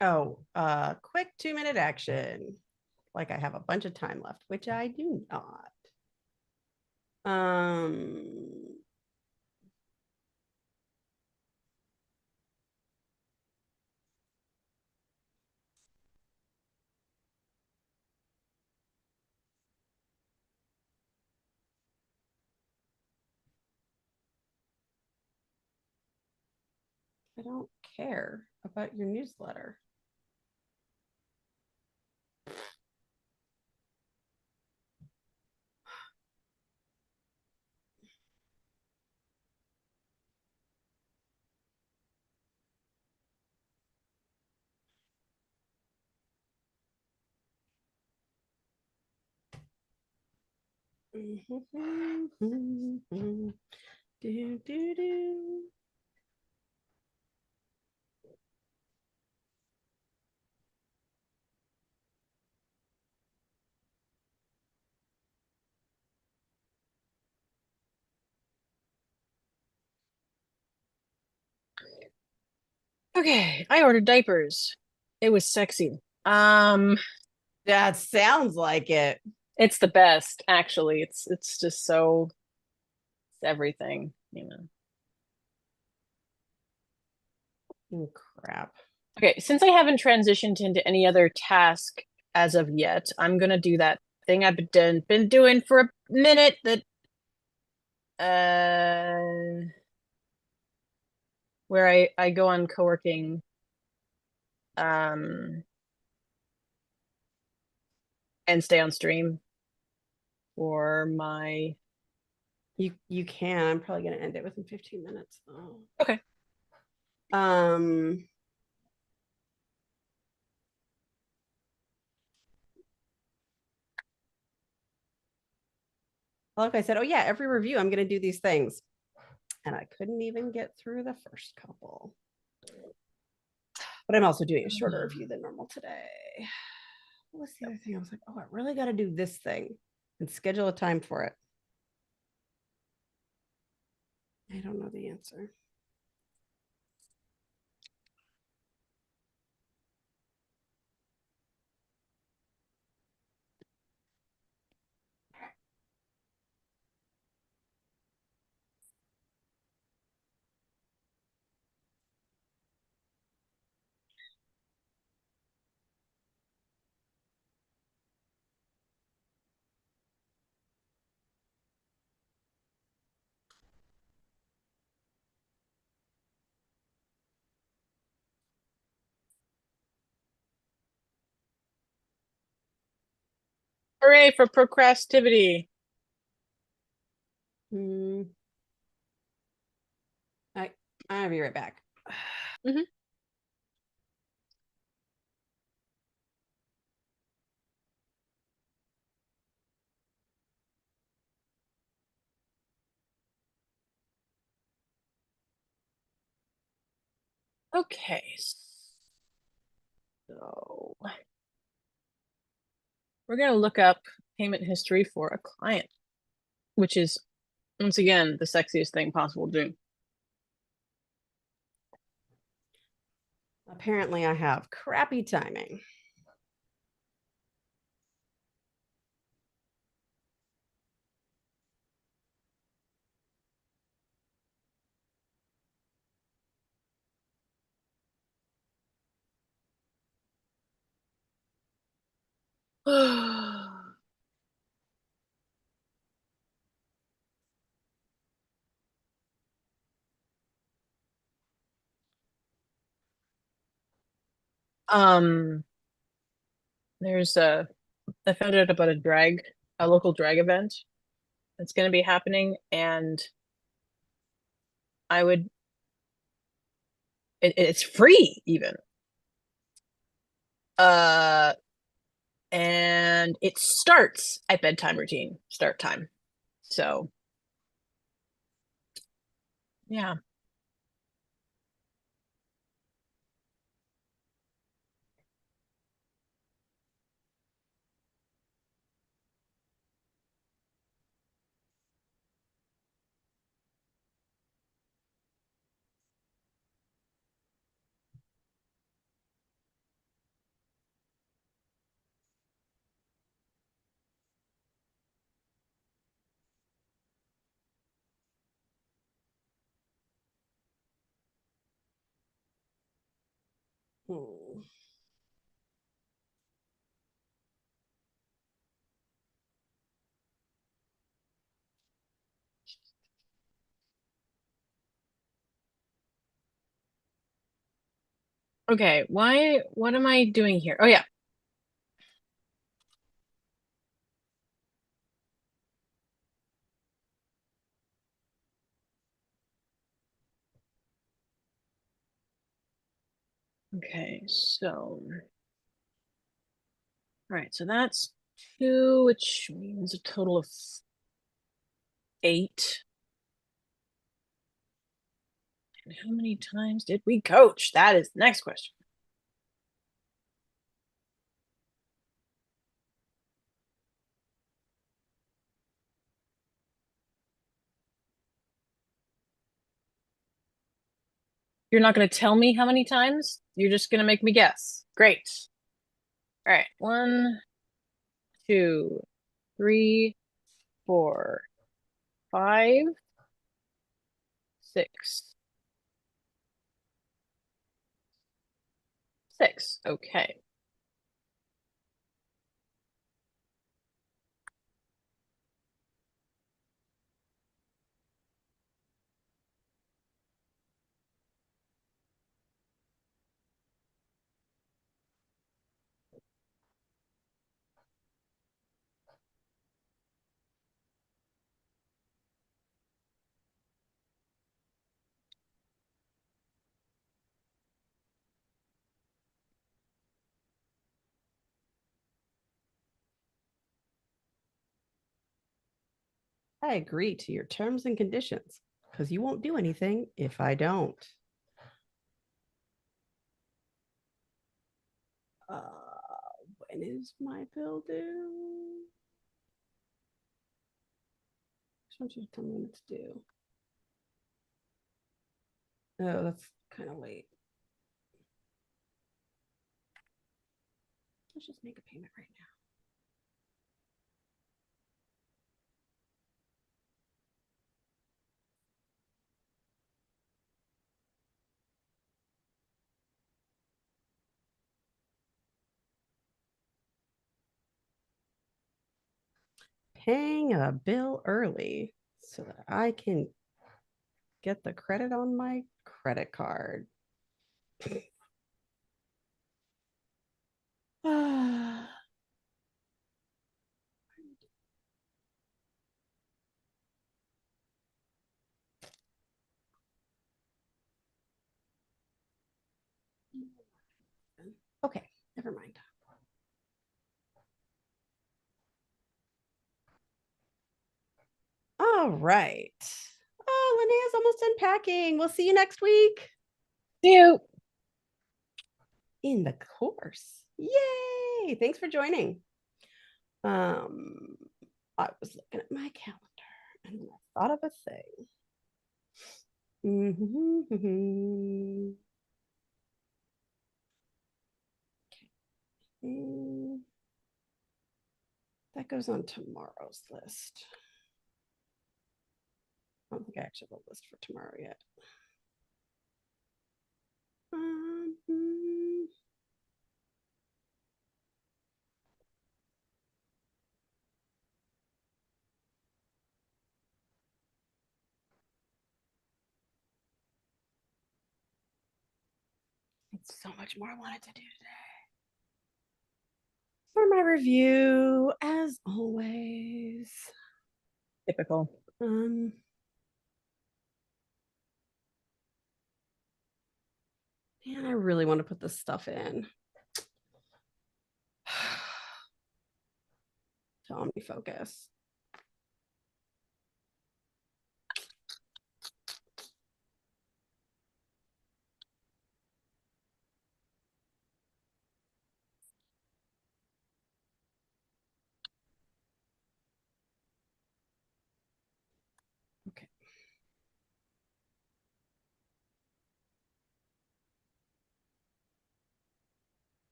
[SPEAKER 1] Oh, quick 2 minute action. Like I have a bunch of time left, which I do not. Um, I don't care about your newsletter. Do, do, do.
[SPEAKER 2] Okay, I ordered diapers. It was sexy.
[SPEAKER 1] That sounds like it.
[SPEAKER 2] It's the best, actually. It's just so it's everything, you know.
[SPEAKER 1] Oh, crap.
[SPEAKER 2] Okay, since I haven't transitioned into any other task as of yet, I'm gonna do that thing I've been doing for a minute that where I go on co-working um and stay on stream for my
[SPEAKER 1] You can. I'm probably gonna end it within 15 minutes. Oh.
[SPEAKER 2] okay.
[SPEAKER 1] Um like I said, oh yeah, every review I'm gonna do these things. And I couldn't even get through the first couple. But I'm also doing a shorter review than normal today. What was the other thing? I was like, oh, I really got to do this thing and schedule a time for it. I don't know the answer.
[SPEAKER 2] Hooray for procrastivity.
[SPEAKER 1] Hmm. I'll be right back.
[SPEAKER 2] Mhm. Okay, so we're gonna look up payment history for a client, which is once again the sexiest thing possible to do.
[SPEAKER 1] Apparently, I have crappy timing.
[SPEAKER 2] um, there's I found out about a local drag event that's going to be happening, and I would it's free even. Uh, and it starts at bedtime routine start time. So yeah.
[SPEAKER 1] Hmm.
[SPEAKER 2] Okay, what am I doing here? Oh yeah. Okay, so all right, so that's two, which means a total of 8. And how many times did we coach? That is the next question. You're not going to tell me how many times? You're just going to make me guess. Great. All right. 1, 2, 3, 4, 5, 6. 6. Okay.
[SPEAKER 1] I agree to your terms and conditions because you won't do anything if I don't. Uh, when is my bill due? Just want you to tell me when it's due. Oh, that's kind of late. Let's just make a payment right now. Paying a bill early so that I can get the credit on my credit card. Okay, never mind. All right. Oh, Linnea's almost unpacking. We'll see you next week
[SPEAKER 2] See you.
[SPEAKER 1] in the course. Yay! Thanks for joining. Um, I was looking at my calendar and I thought of a thing. Okay. That goes on tomorrow's list. I don't think I actually have a list for tomorrow yet. It's so much more I wanted to do today. For my review, as always.
[SPEAKER 2] Typical.
[SPEAKER 1] Man, I really want to put this stuff in. To OmniFocus. Okay.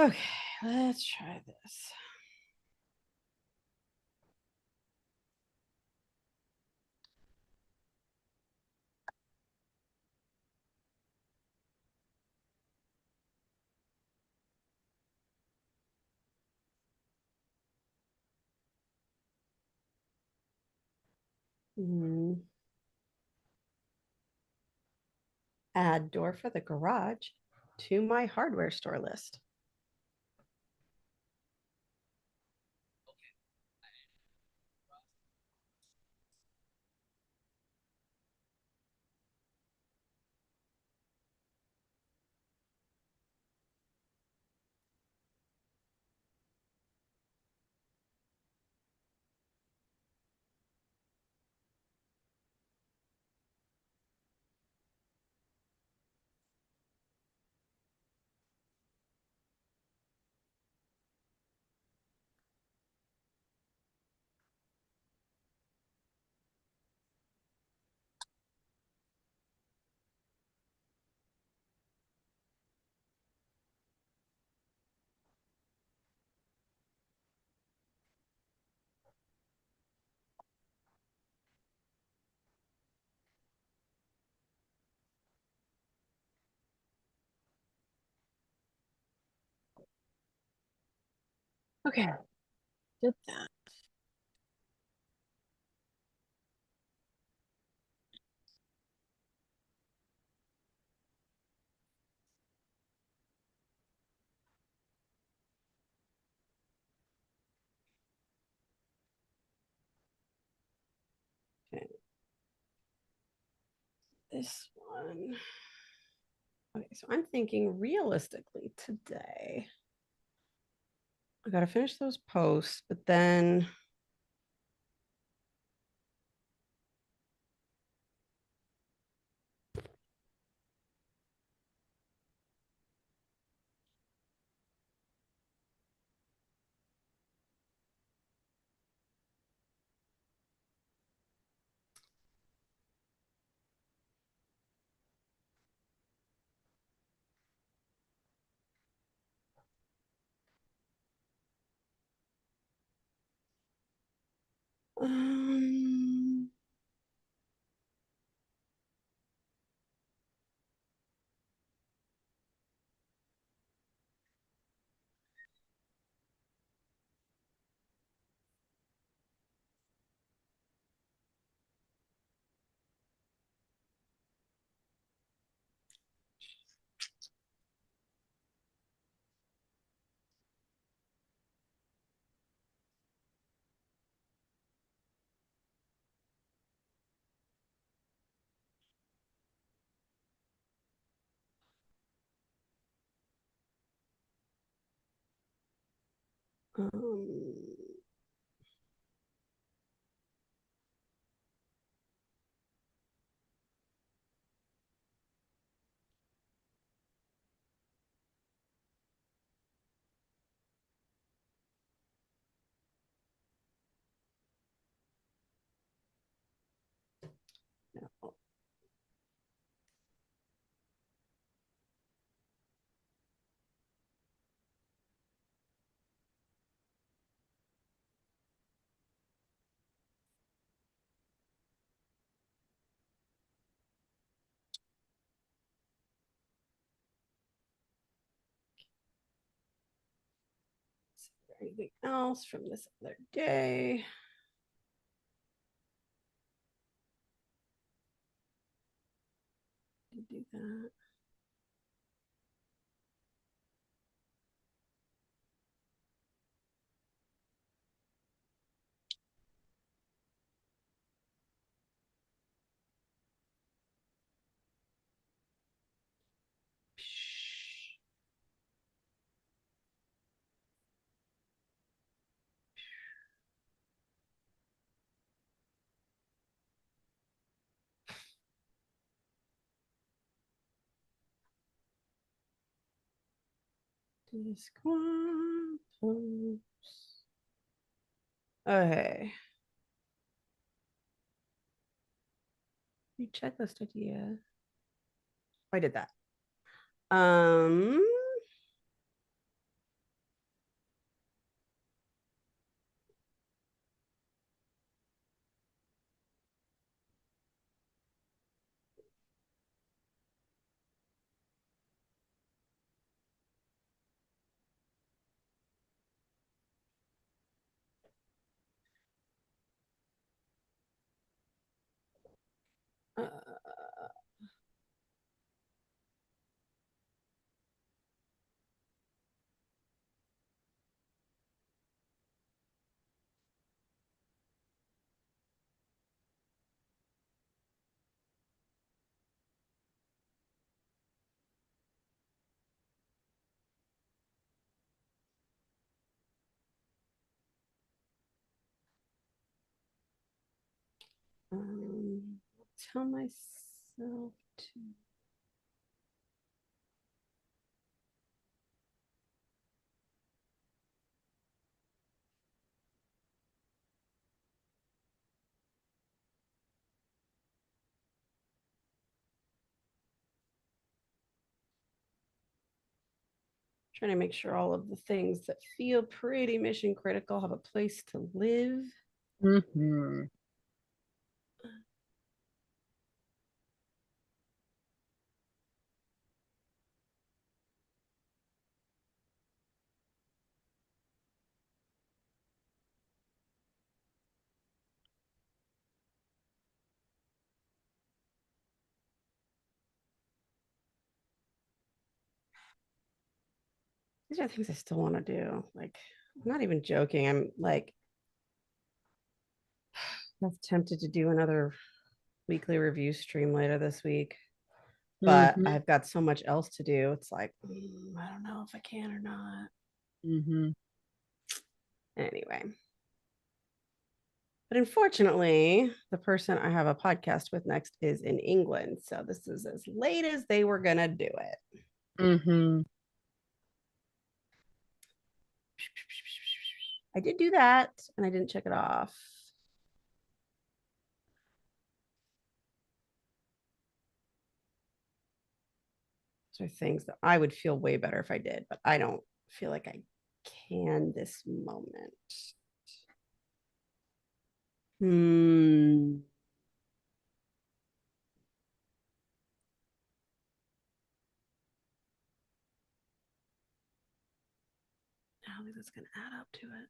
[SPEAKER 1] Okay, let's try this. Add door for the garage to my hardware store list.
[SPEAKER 2] Okay, did that.
[SPEAKER 1] Okay. This one. Okay, so I'm thinking realistically today. I got to finish those posts, but then um, um, no. Is there anything else from this other day? Do that. Disquant post. Okay. New checklist idea. I did that. Um, uh, um, tell myself to. Trying to make sure all of the things that feel pretty mission critical have a place to live.
[SPEAKER 2] Mm-hmm.
[SPEAKER 1] these are things I still want to do. Like, I'm not even joking. I'm like, I'm tempted to do another weekly review stream later this week, but
[SPEAKER 2] Mm-hmm.
[SPEAKER 1] I've got so much else to do. It's like, I don't know if I can or not.
[SPEAKER 2] Mm-hmm.
[SPEAKER 1] Anyway. But unfortunately, the person I have a podcast with next is in England. So this is as late as they were going to do it.
[SPEAKER 2] Mm-hmm.
[SPEAKER 1] I did do that and I didn't check it off. Those are things that I would feel way better if I did, but I don't feel like I can this moment. I don't think that's going to add up to it.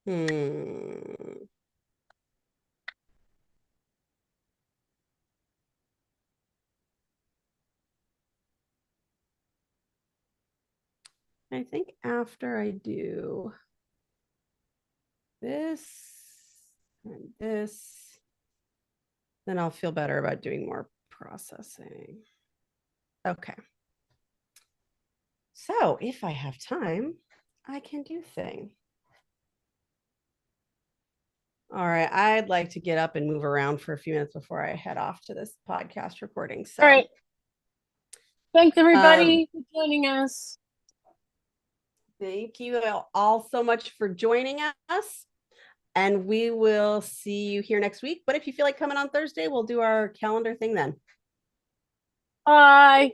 [SPEAKER 1] Hmm. I think after I do this and this, then I'll feel better about doing more processing. Okay. So if I have time, I can do thing. All right. I'd like to get up and move around for a few minutes before I head off to this podcast recording.
[SPEAKER 2] All
[SPEAKER 1] So
[SPEAKER 2] right. Thanks
[SPEAKER 1] um,
[SPEAKER 2] everybody for joining us.
[SPEAKER 1] thank you all so much for joining us. And we will see you here next week. But if you feel like coming on Thursday, we'll do our calendar thing then.
[SPEAKER 2] Bye.